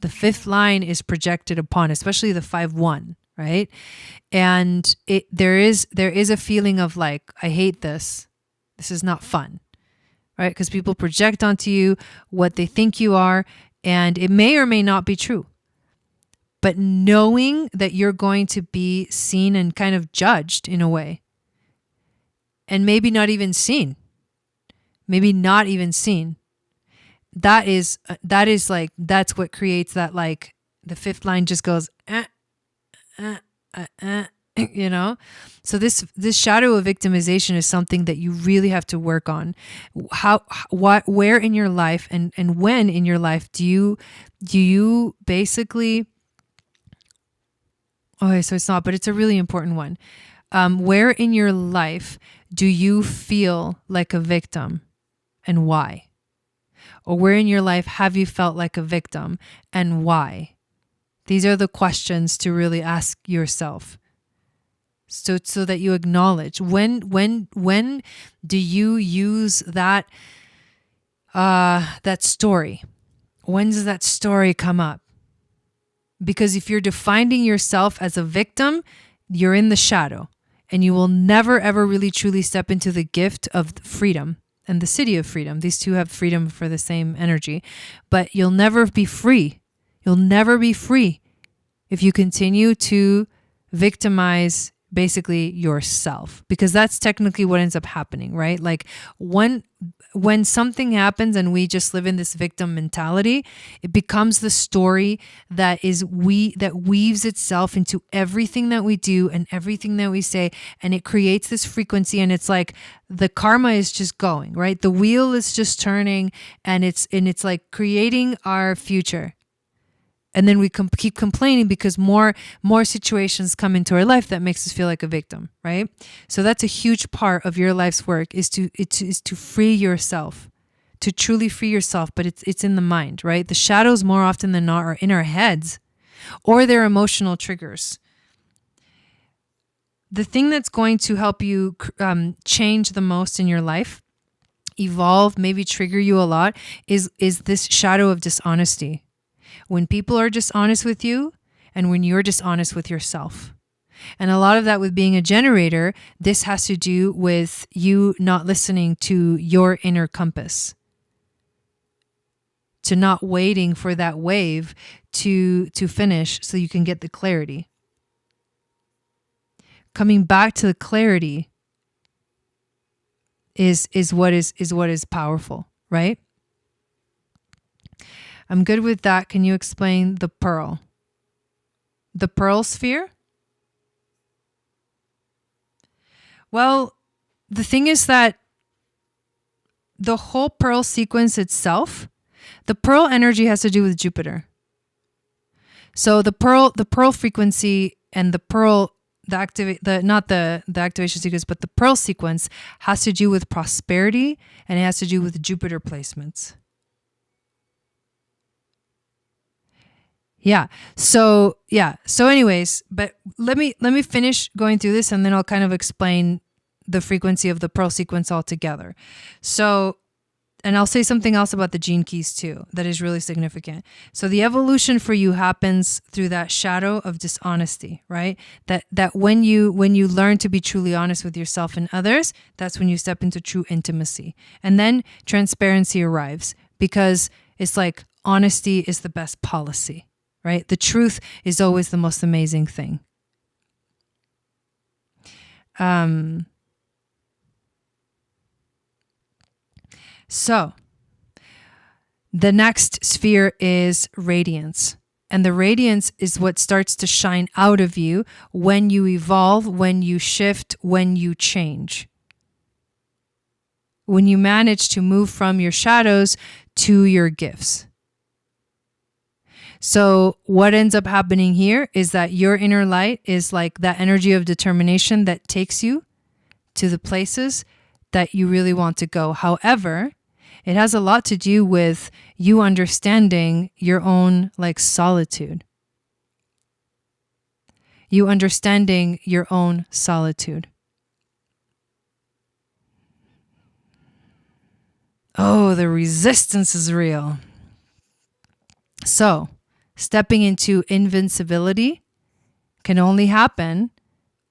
the 5th line is projected upon, especially the 5-1, right? And there is a feeling of like, I hate this. This is not fun, right? Because people project onto you what they think you are, and it may or may not be true. But knowing that you're going to be seen and kind of judged in a way, and maybe not even seen, that is like, that's what creates that, like, the 5th line just goes, So this shadow of victimization is something that you really have to work on. Where in your life and when in your life do you basically, okay, so it's not, but it's a really important one. Where in your life do you feel like a victim, and why? Or where in your life have you felt like a victim, and why? These are the questions to really ask yourself. So that you acknowledge when do you use that story? When does that story come up? Because if you're defining yourself as a victim, you're in the shadow, and you will never ever really truly step into the gift of freedom and the city of freedom. These two have freedom for the same energy, but you'll never be free. You'll never be free if you continue to victimize basically yourself, because that's technically what ends up happening, right? Like when something happens and we just live in this victim mentality, it becomes the story that weaves itself into everything that we do and everything that we say, and it creates this frequency, and it's like the karma is just going, right? The wheel is just turning, and it's like creating our future. And then we keep complaining because more situations come into our life that makes us feel like a victim, right? So that's a huge part of your life's work, is to free yourself, to truly free yourself. But it's in the mind, right? The shadows more often than not are in our heads, or they're emotional triggers. the thing that's going to help you change the most in your life, evolve, maybe trigger you a lot, is this shadow of dishonesty. When people are dishonest with you and when you're dishonest with yourself. And a lot of that with being a generator, this has to do with you not listening to your inner compass, to not waiting for that wave to finish so you can get the clarity. Coming back to the clarity is what is powerful, right? I'm good with that. Can you explain the pearl? The pearl sphere? Well, the thing is that the whole pearl sequence itself, the pearl energy has to do with Jupiter. So the pearl frequency and the pearl, not the activation sequence, but the pearl sequence has to do with prosperity, and it has to do with Jupiter placements. So anyways, but let me finish going through this, and then I'll kind of explain the frequency of the pearl sequence altogether. So, and I'll say something else about the gene keys too that is really significant. So the evolution for you happens through that shadow of dishonesty, right? That when you learn to be truly honest with yourself and others, that's when you step into true intimacy. And then transparency arrives, because it's like honesty is the best policy. Right? The truth is always the most amazing thing. So the next sphere is radiance. And the radiance is what starts to shine out of you when you evolve, when you shift, when you change. When you manage to move from your shadows to your gifts. So what ends up happening here is that your inner light is like that energy of determination that takes you to the places that you really want to go. However, it has a lot to do with you understanding your own like solitude. You understanding your own solitude. Oh, the resistance is real. So, stepping into invincibility can only happen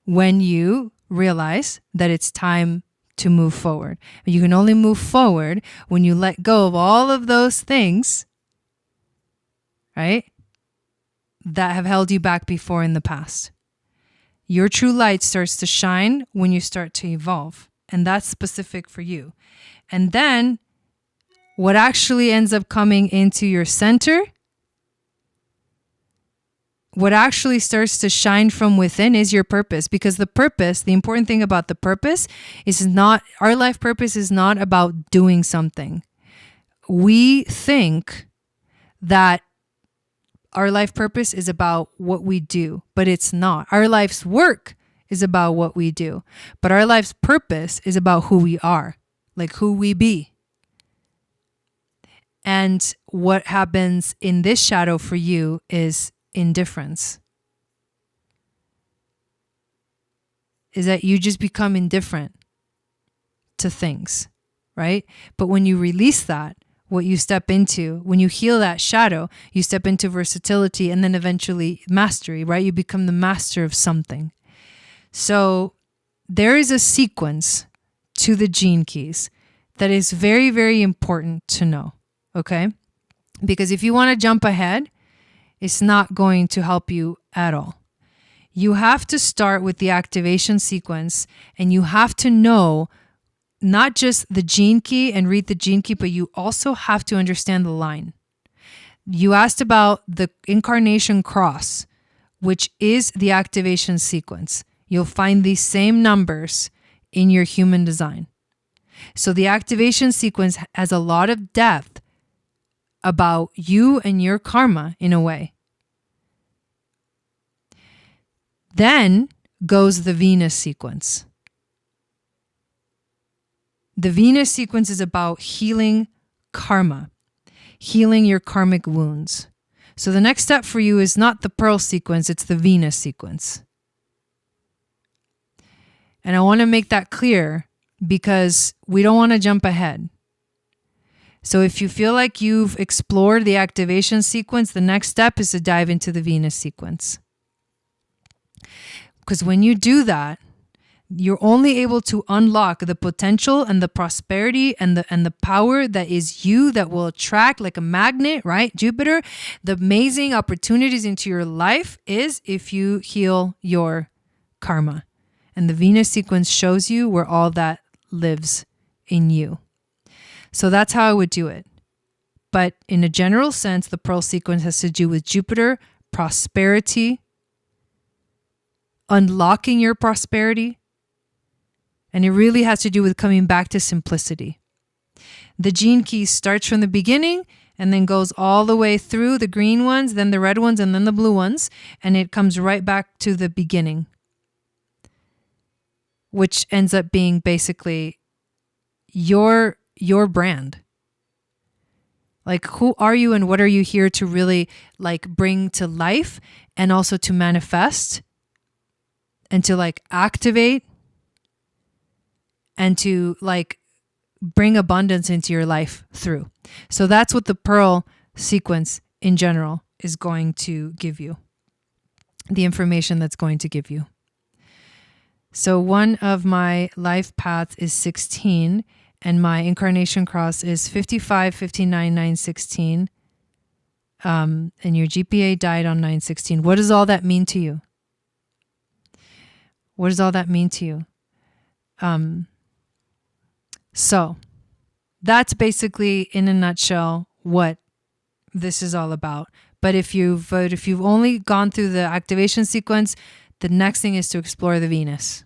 when you realize that it's time to move forward. You can only move forward when you let go of all of those things, right, that have held you back before in the past. Your true light starts to shine when you start to evolve, and that's specific for you. And then what actually ends up coming into your center, what actually starts to shine from within is your purpose. Because the purpose, the important thing about the purpose is not, our life purpose is not about doing something. We think that our life purpose is about what we do, but it's not. Our life's work is about what we do, but our life's purpose is about who we are, like who we be. And what happens in this shadow for you is indifference. Is that you just become indifferent to things, right? But when you release that, what you step into, when you heal that shadow, you step into versatility and then eventually mastery, right? You become the master of something. So there is a sequence to the gene keys that is very, very important to know, okay? Because if you want to jump ahead, it's not going to help you at all. You have to start with the activation sequence, and you have to know not just the gene key and read the gene key, but you also have to understand the line. You asked about the incarnation cross, which is the activation sequence. You'll find these same numbers in your human design. So the activation sequence has a lot of depth about you and your karma in a way. Then goes the Venus sequence. The Venus sequence is about healing karma, healing your karmic wounds. So the next step for you is not the Pearl sequence, it's the Venus sequence. And I want to make that clear because we don't want to jump ahead. So if you feel like you've explored the activation sequence, the next step is to dive into the Venus sequence. Because when you do that, you're only able to unlock the potential and the prosperity and the power that is you, that will attract like a magnet, right? Jupiter, the amazing opportunities into your life is if you heal your karma. And the Venus sequence shows you where all that lives in you. So that's how I would do it. But in a general sense, the Pearl sequence has to do with Jupiter, prosperity, unlocking your prosperity. And it really has to do with coming back to simplicity. The gene key starts from the beginning and then goes all the way through the green ones, then the red ones, and then the blue ones. And it comes right back to the beginning, which ends up being basically your brand. Like, who are you and what are you here to really like bring to life, and also to manifest and to like activate and to like bring abundance into your life through. So that's what the Pearl sequence in general is going to give you. The information that's going to give you. So one of my life paths is 16 and my incarnation cross is 55, 59, 916. And your GPA died on 916. What does all that mean to you? What does all that mean to you? So that's basically in a nutshell what this is all about. But if you've only gone through the activation sequence, the next thing is to explore the Venus.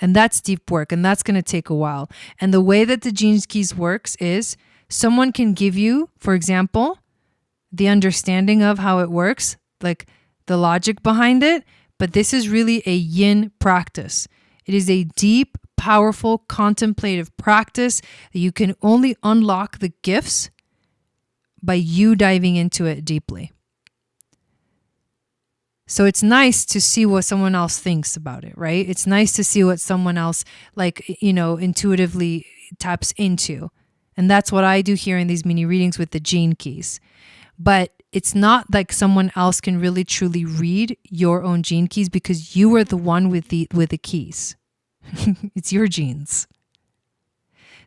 And that's deep work, and that's going to take a while. And the way that the Gene Keys works is someone can give you, for example, the understanding of how it works, like the logic behind it, but this is really a yin practice. It is a deep, powerful, contemplative practice that you can only unlock the gifts by you diving into it deeply. So it's nice to see what someone else thinks about it, right? It's nice to see what someone else intuitively taps into. And that's what I do here in these mini readings with the Gene Keys. But it's not like someone else can really truly read your own gene keys because you are the one with the keys. It's your genes.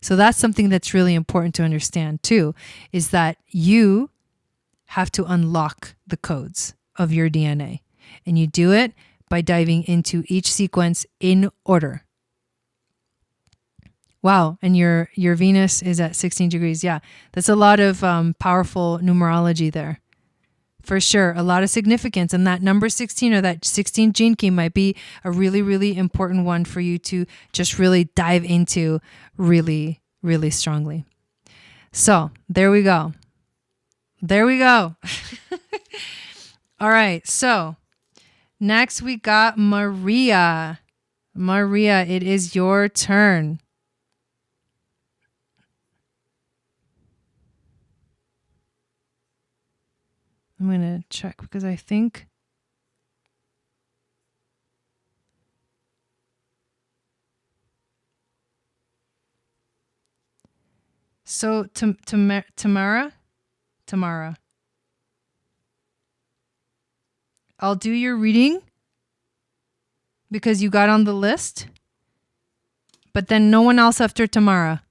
So that's something that's really important to understand too, is that you have to unlock the codes of your DNA. And you do it by diving into each sequence in order. Wow. And your Venus is at 16 degrees. Yeah. That's a lot of powerful numerology there. For sure. A lot of significance. And that number 16 or that 16 gene key might be a really, really important one for you to just really dive into really, really strongly. So there we go. There we go. All right. So next we got Maria. Maria, it is your turn. I'm going to check because I think so. Tamara, I'll do your reading because you got on the list, but then no one else after Tamara.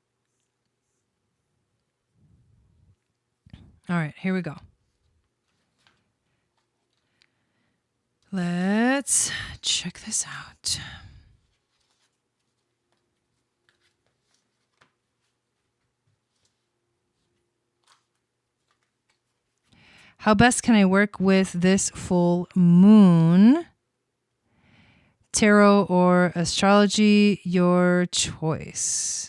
All right, here we go. Let's check this out. How best can I work with this full moon? Tarot or astrology, your choice.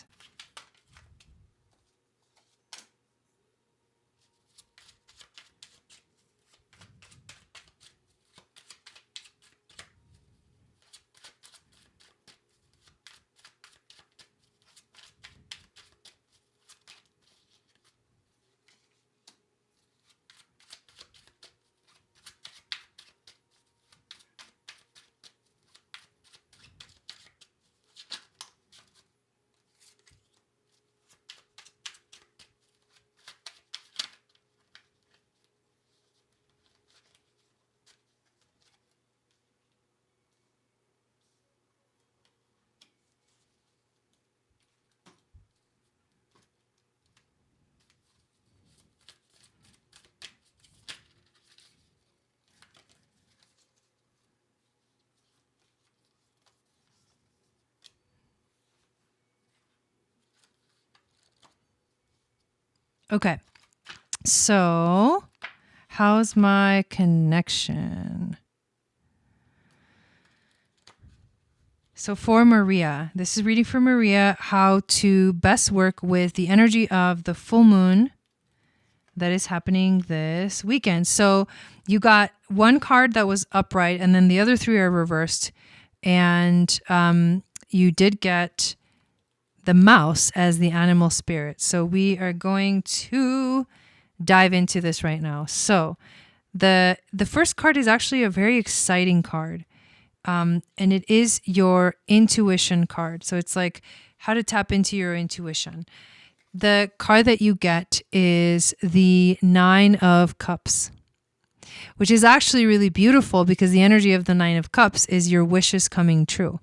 Okay. So, how's my connection? So for Maria, this is reading for Maria, how to best work with the energy of the full moon that is happening this weekend. So you got one card that was upright and then the other three are reversed. And you did get the mouse as the animal spirit. So we are going to dive into this right now. So the first card is actually a very exciting card. And it is your intuition card. So it's like how to tap into your intuition. The card that you get is the 9 of Cups, which is actually really beautiful because the energy of the 9 of Cups is your wishes coming true.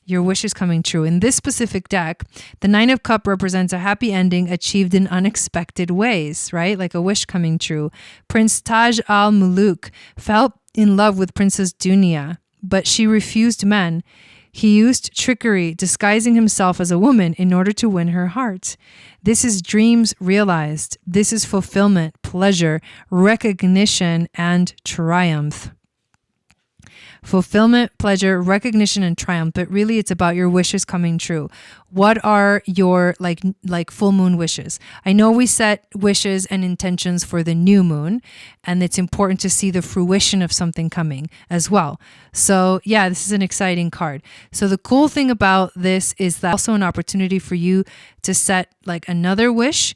Your wish is coming true. In this specific deck, the 9 of Cups represents a happy ending achieved in unexpected ways, right? Like a wish coming true. Prince Taj al-Muluk fell in love with Princess Dunia, but she refused men. He used trickery, disguising himself as a woman in order to win her heart. This is dreams realized. This is fulfillment, pleasure, recognition, and triumph. Fulfillment, pleasure, recognition, and triumph. But really, it's about your wishes coming true. What are your like full moon wishes? I know we set wishes and intentions for the new moon, and it's important to see the fruition of something coming as well. So yeah, this is an exciting card. So the cool thing about this is that also an opportunity for you to set like another wish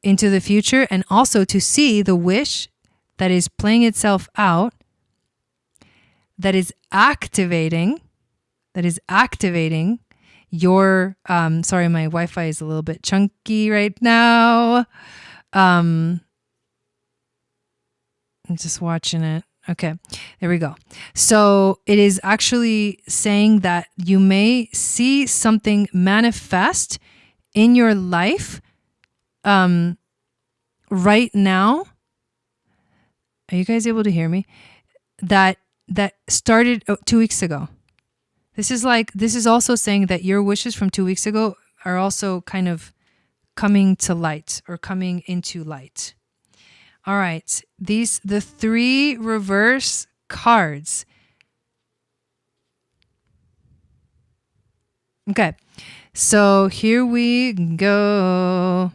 into the future, and also to see the wish that is playing itself out, that is activating your, sorry, my Wi-Fi is a little bit chunky right now. I'm just watching it. Okay, there we go. So it is actually saying that you may see something manifest in your life right now. Are you guys able to hear me? That started 2 weeks ago. This is also saying that your wishes from 2 weeks ago are also kind of coming to light or coming into light. All right. The 3 reverse cards. Okay. So here we go.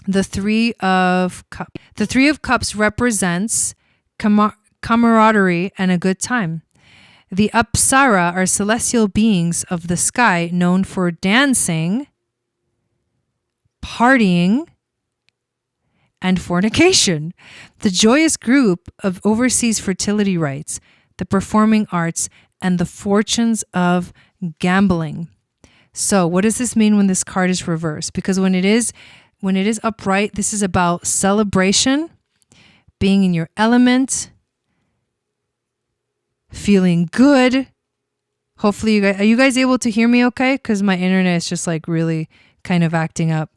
The 3 of Cups. The 3 of Cups represents camaraderie and a good time. The Apsara are celestial beings of the sky known for dancing, partying, and fornication. The joyous group of overseas fertility rites, the performing arts, and the fortunes of gambling. So what does this mean when this card is reversed? Because when it is upright, this is about celebration, being in your element, feeling good. Hopefully are you guys able to hear me okay? Because my internet is just like really kind of acting up.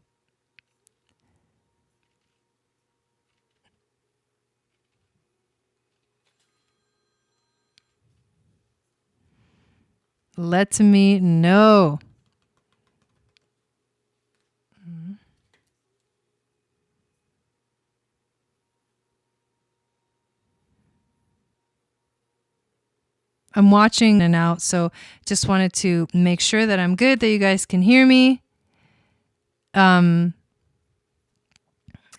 Let me know. I'm watching and out, so just wanted to make sure that I'm good, that you guys can hear me. It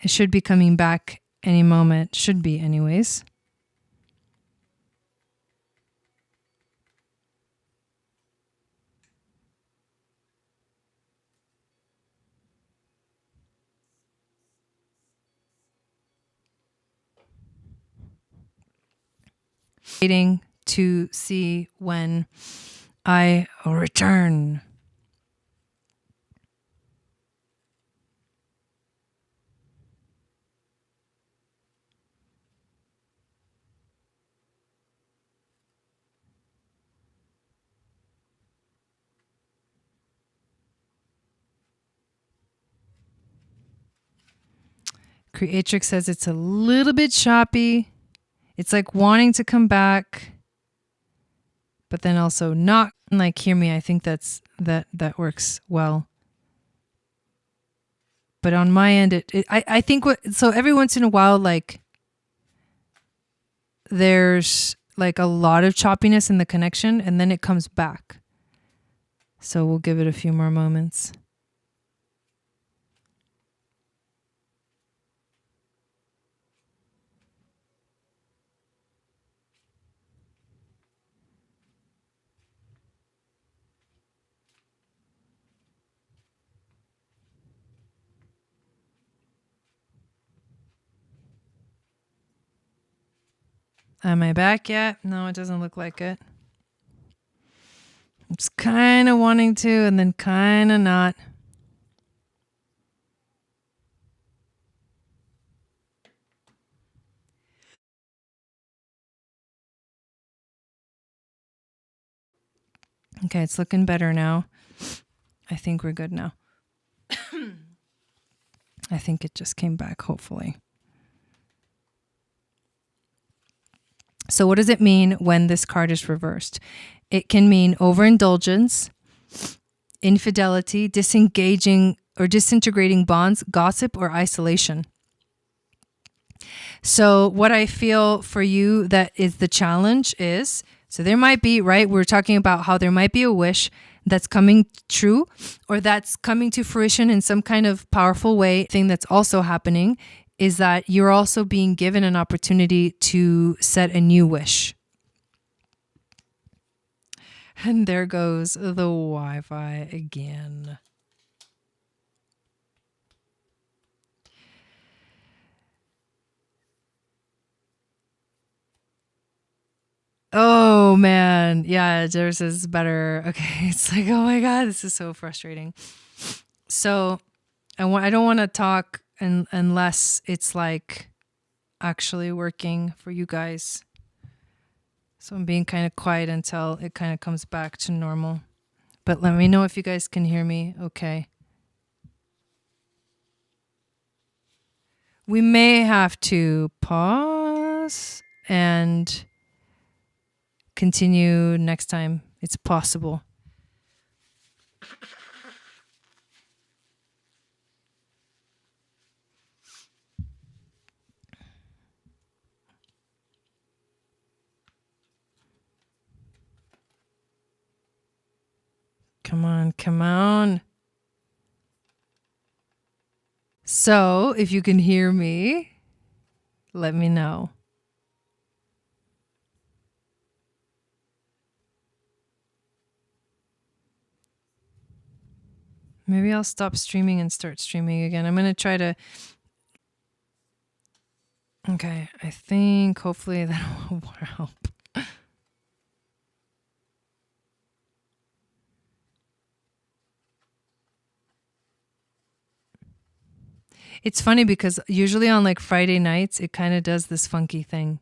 should be coming back any moment. Should be anyways. Waiting to see when I return. Creatrix says it's a little bit choppy. It's like wanting to come back, but then also not. Like, hear me. I think that works well. But on my end, I think so every once in a while, like there's like a lot of choppiness in the connection and then it comes back. So we'll give it a few more moments. Am I back yet? No, it doesn't look like it. I'm just kind of wanting to and then kind of not. Okay, it's looking better now. I think we're good now. I think it just came back, hopefully. So what does it mean when this card is reversed? It can mean overindulgence, infidelity, disengaging or disintegrating bonds, gossip, or isolation. So what I feel for you that is the challenge is, so there might be, right, we're talking about how there might be a wish that's coming true or that's coming to fruition in some kind of powerful way. Thing that's also happening is that you're also being given an opportunity to set a new wish. And there goes the Wi-Fi again. Oh man, yeah, yours is better. Okay, it's like, oh my God, this is so frustrating. So I don't want to talk unless it's like actually working for you guys. So I'm being kind of quiet until it kind of comes back to normal. But let me know if you guys can hear me. Okay. We may have to pause and continue next time. It's possible. Come on, come on. So, if you can hear me, let me know. Maybe I'll stop streaming and start streaming again. I'm going to try to... Okay, I think hopefully that will help. It's funny because usually on like Friday nights, it kind of does this funky thing.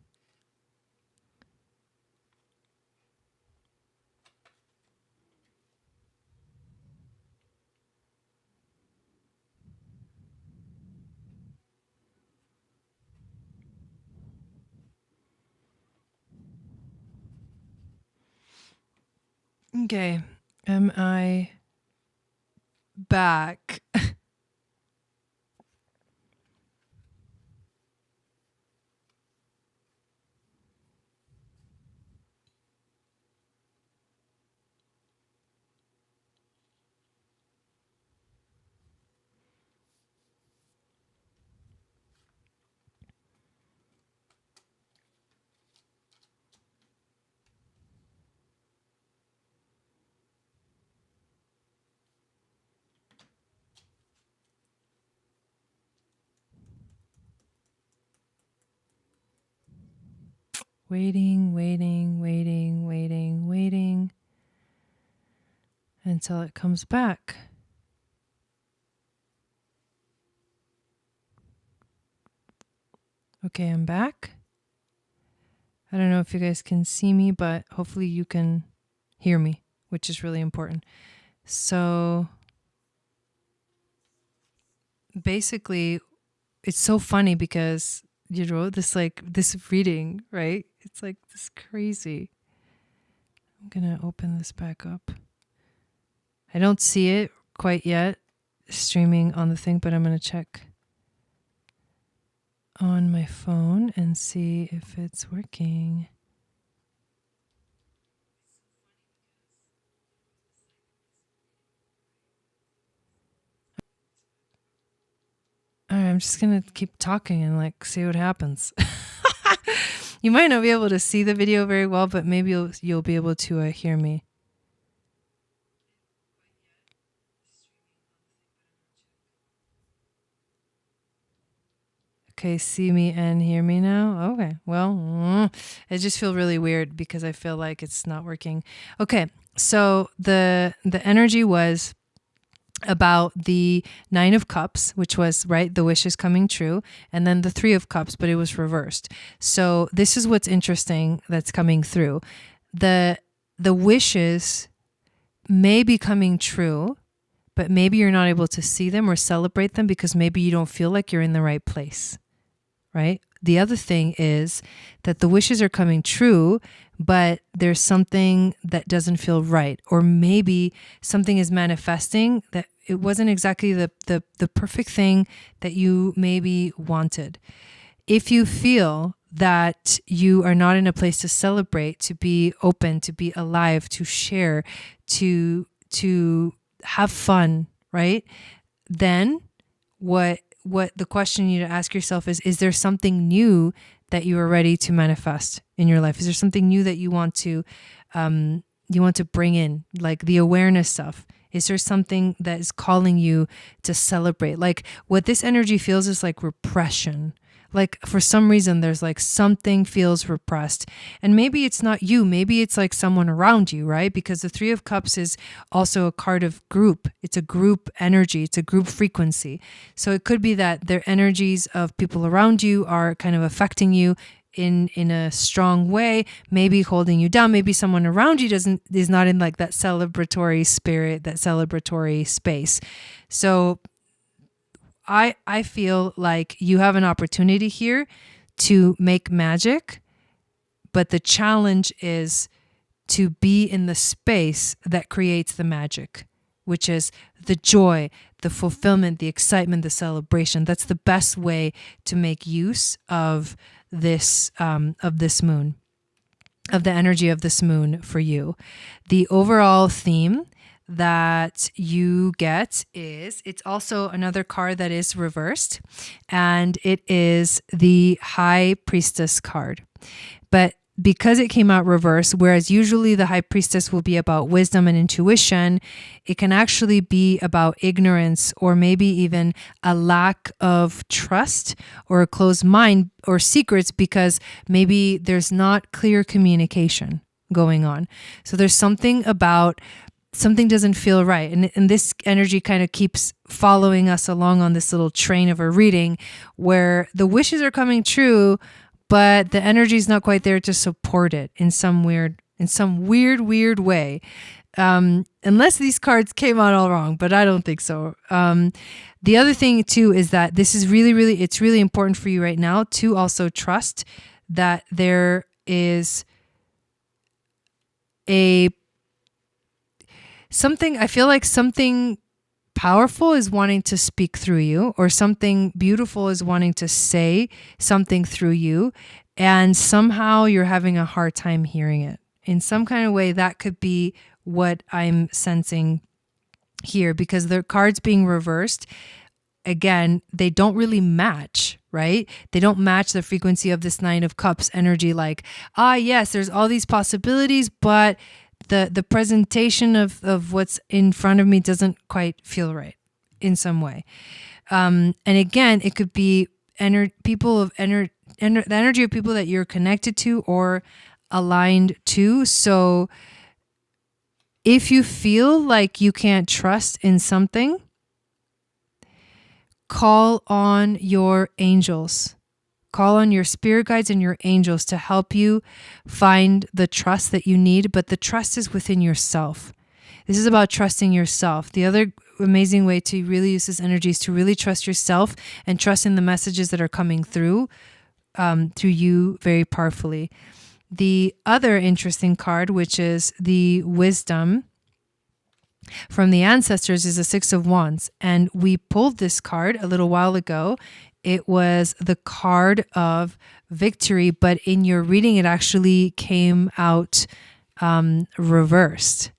Okay, am I back? Waiting, waiting, waiting, waiting, waiting until it comes back. Okay, I'm back. I don't know if you guys can see me, but hopefully you can hear me, which is really important. So basically, it's so funny because, you know, this reading, right? It's like this crazy. I'm going to open this back up. I don't see it quite yet. streaming on the thing, but I'm going to check on my phone and see if it's working. All right, I'm just going to keep talking and like see what happens. You might not be able to see the video very well, but maybe you'll be able to hear me. Okay, see me and hear me now? Okay, well, I just feel really weird because I feel like it's not working. Okay, so the energy was about the 9 of Cups, which was, right, the wishes coming true, and then the 3 of Cups, but it was reversed. So this is what's interesting that's coming through. The wishes may be coming true, but maybe you're not able to see them or celebrate them because maybe you don't feel like you're in the right place, right? The other thing is that the wishes are coming true, but there's something that doesn't feel right. Or maybe something is manifesting that it wasn't exactly the perfect thing that you maybe wanted. If you feel that you are not in a place to celebrate, to be open, to be alive, to share, to have fun, right? Then what the question you need to ask yourself is there something new that you are ready to manifest in your life? Is there something new that you want to bring in, like the awareness stuff? Is there something that is calling you to celebrate? Like what this energy feels is like repression. Like for some reason, there's like something feels repressed. And maybe it's not you. Maybe it's like someone around you, right? Because the 3 of Cups is also a card of group. It's a group energy. It's a group frequency. So it could be that their energies of people around you are kind of affecting you in a strong way, maybe holding you down. Maybe someone around you is not in like that celebratory spirit, that celebratory space. So I feel like you have an opportunity here to make magic, but the challenge is to be in the space that creates the magic, which is the joy, the fulfillment, the excitement, the celebration. That's the best way to make use of this moon, of the energy of this moon for you. The overall theme that you get is, it's also another card that is reversed, and it is the High Priestess card. But because it came out reversed, whereas usually the High Priestess will be about wisdom and intuition, it can actually be about ignorance or maybe even a lack of trust or a closed mind or secrets because maybe there's not clear communication going on. So there's something doesn't feel right. And this energy kind of keeps following us along on this little train of a reading where the wishes are coming true, but the energy is not quite there to support it in some weird way. Unless these cards came out all wrong, but I don't think so. The other thing too is that this is it's really important for you right now to also trust that there is I feel like something powerful is wanting to speak through you, or something beautiful is wanting to say something through you, and somehow you're having a hard time hearing it. In some kind of way, that could be what I'm sensing here, because the cards being reversed, again, they don't really match, right? They don't match the frequency of this 9 of Cups energy. Like, yes, there's all these possibilities, but the presentation of what's in front of me doesn't quite feel right in some way. And again, it could be the energy of people that you're connected to or aligned to. So if you feel like you can't trust in something, call on your angels. Call on your spirit guides and your angels to help you find the trust that you need, but the trust is within yourself. This is about trusting yourself. The other amazing way to really use this energy is to really trust yourself and trust in the messages that are coming through you very powerfully. The other interesting card, which is the Wisdom from the ancestors is a Six of Wands. And we pulled this card a little while ago. It was the card of victory, but in your reading, it actually came out reversed.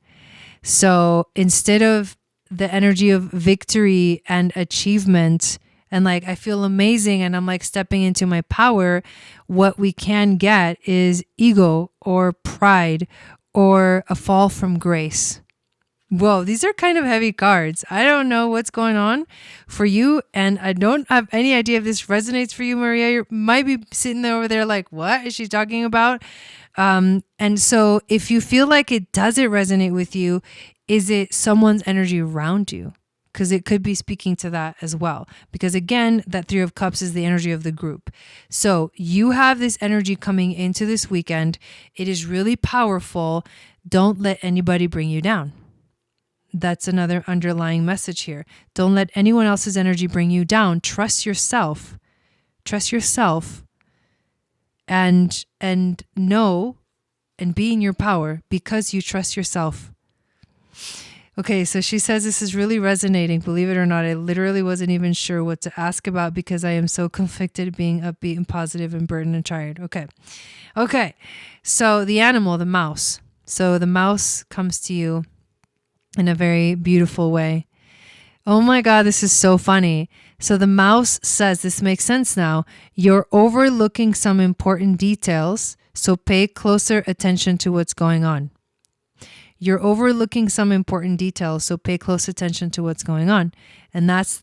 So instead of the energy of victory and achievement, and like, I feel amazing and I'm like stepping into my power, what we can get is ego or pride or a fall from grace. Whoa, these are kind of heavy cards. I don't know what's going on for you, and I don't have any idea if this resonates for you, Maria. You might be sitting over there like, what is she talking about? And so if you feel like it doesn't resonate with you, is it someone's energy around you? Because it could be speaking to that as well. Because again, that Three of Cups is the energy of the group. So you have this energy coming into this weekend. It is really powerful. Don't let anybody bring you down. That's another underlying message here. Don't let anyone else's energy bring you down. Trust yourself. Trust yourself and know and be in your power because you trust yourself. Okay, so she says this is really resonating. Believe it or not, I literally wasn't even sure what to ask about because I am so conflicted being upbeat and positive and burdened and tired. Okay. So the animal, the mouse. So the mouse comes to you in a very beautiful way. Oh my God, this is so funny. So the mouse says, this makes sense now. You're overlooking some important details, so pay closer attention to what's going on. You're overlooking some important details, so pay close attention to what's going on. And it's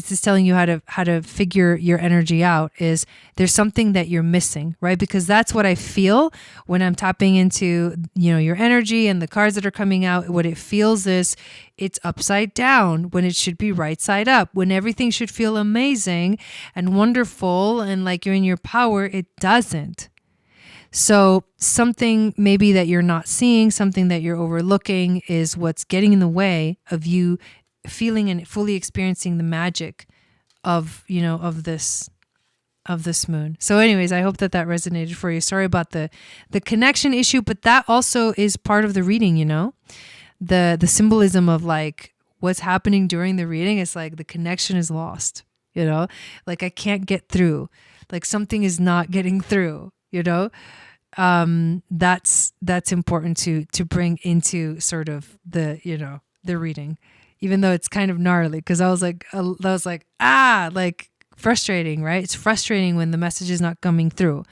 just telling you how to figure your energy out. Is there's something that you're missing, right? Because that's what I feel when I'm tapping into, your energy and the cards that are coming out. What it feels is it's upside down when it should be right side up. When everything should feel amazing and wonderful and like you're in your power, it doesn't. So something maybe that you're not seeing, something that you're overlooking is what's getting in the way of you feeling and fully experiencing the magic of this moon. So anyways, I hope that resonated for you. Sorry about the connection issue, but that also is part of the reading, the symbolism of like what's happening during the reading is like the connection is lost, like I can't get through, like something is not getting through, that's important to bring into sort of the reading, even though it's kind of gnarly because I was like frustrating, right? It's frustrating when the message is not coming through.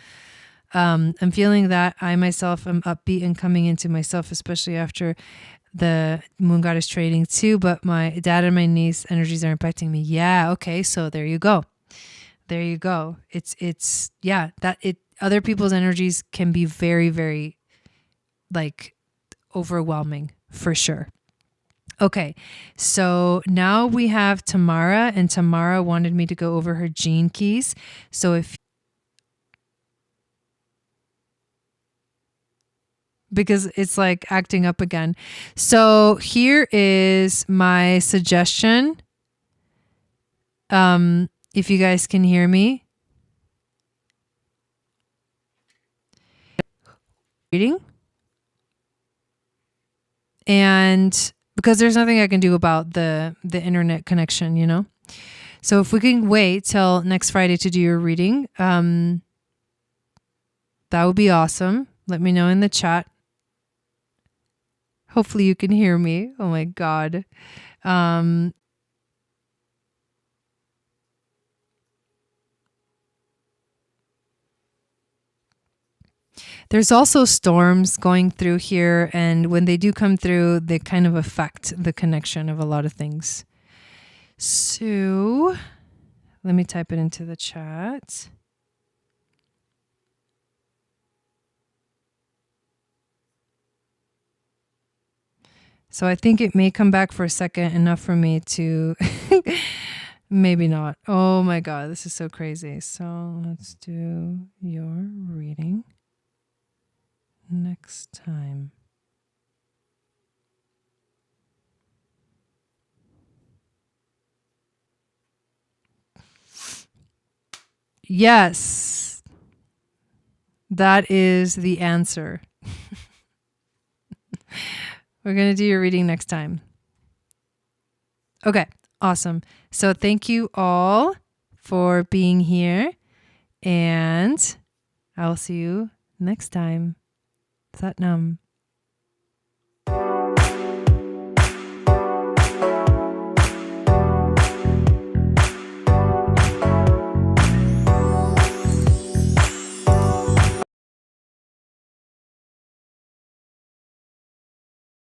I'm feeling that I myself am upbeat and coming into myself, especially after the moon goddess trading too, but my dad and my niece energies are impacting me. Yeah. Okay. So there you go. It's other people's energies can be very, very like overwhelming for sure. Okay, so now we have Tamara, and Tamara wanted me to go over her gene keys. So because it's like acting up again. So here is my suggestion. If you guys can hear me. Reading. And because there's nothing I can do about the internet connection, So if we can wait till next Friday to do your reading, that would be awesome. Let me know in the chat. Hopefully you can hear me. Oh my God. There's also storms going through here, and when they do come through, they kind of affect the connection of a lot of things. So let me type it into the chat. So I think it may come back for a second, enough for me to maybe not. Oh my God, this is so crazy. So let's do your reading next time. Yes, that is the answer. We're going to do your reading next time. Okay, awesome. So thank you all for being here, and I will see you next time. Sat Nam.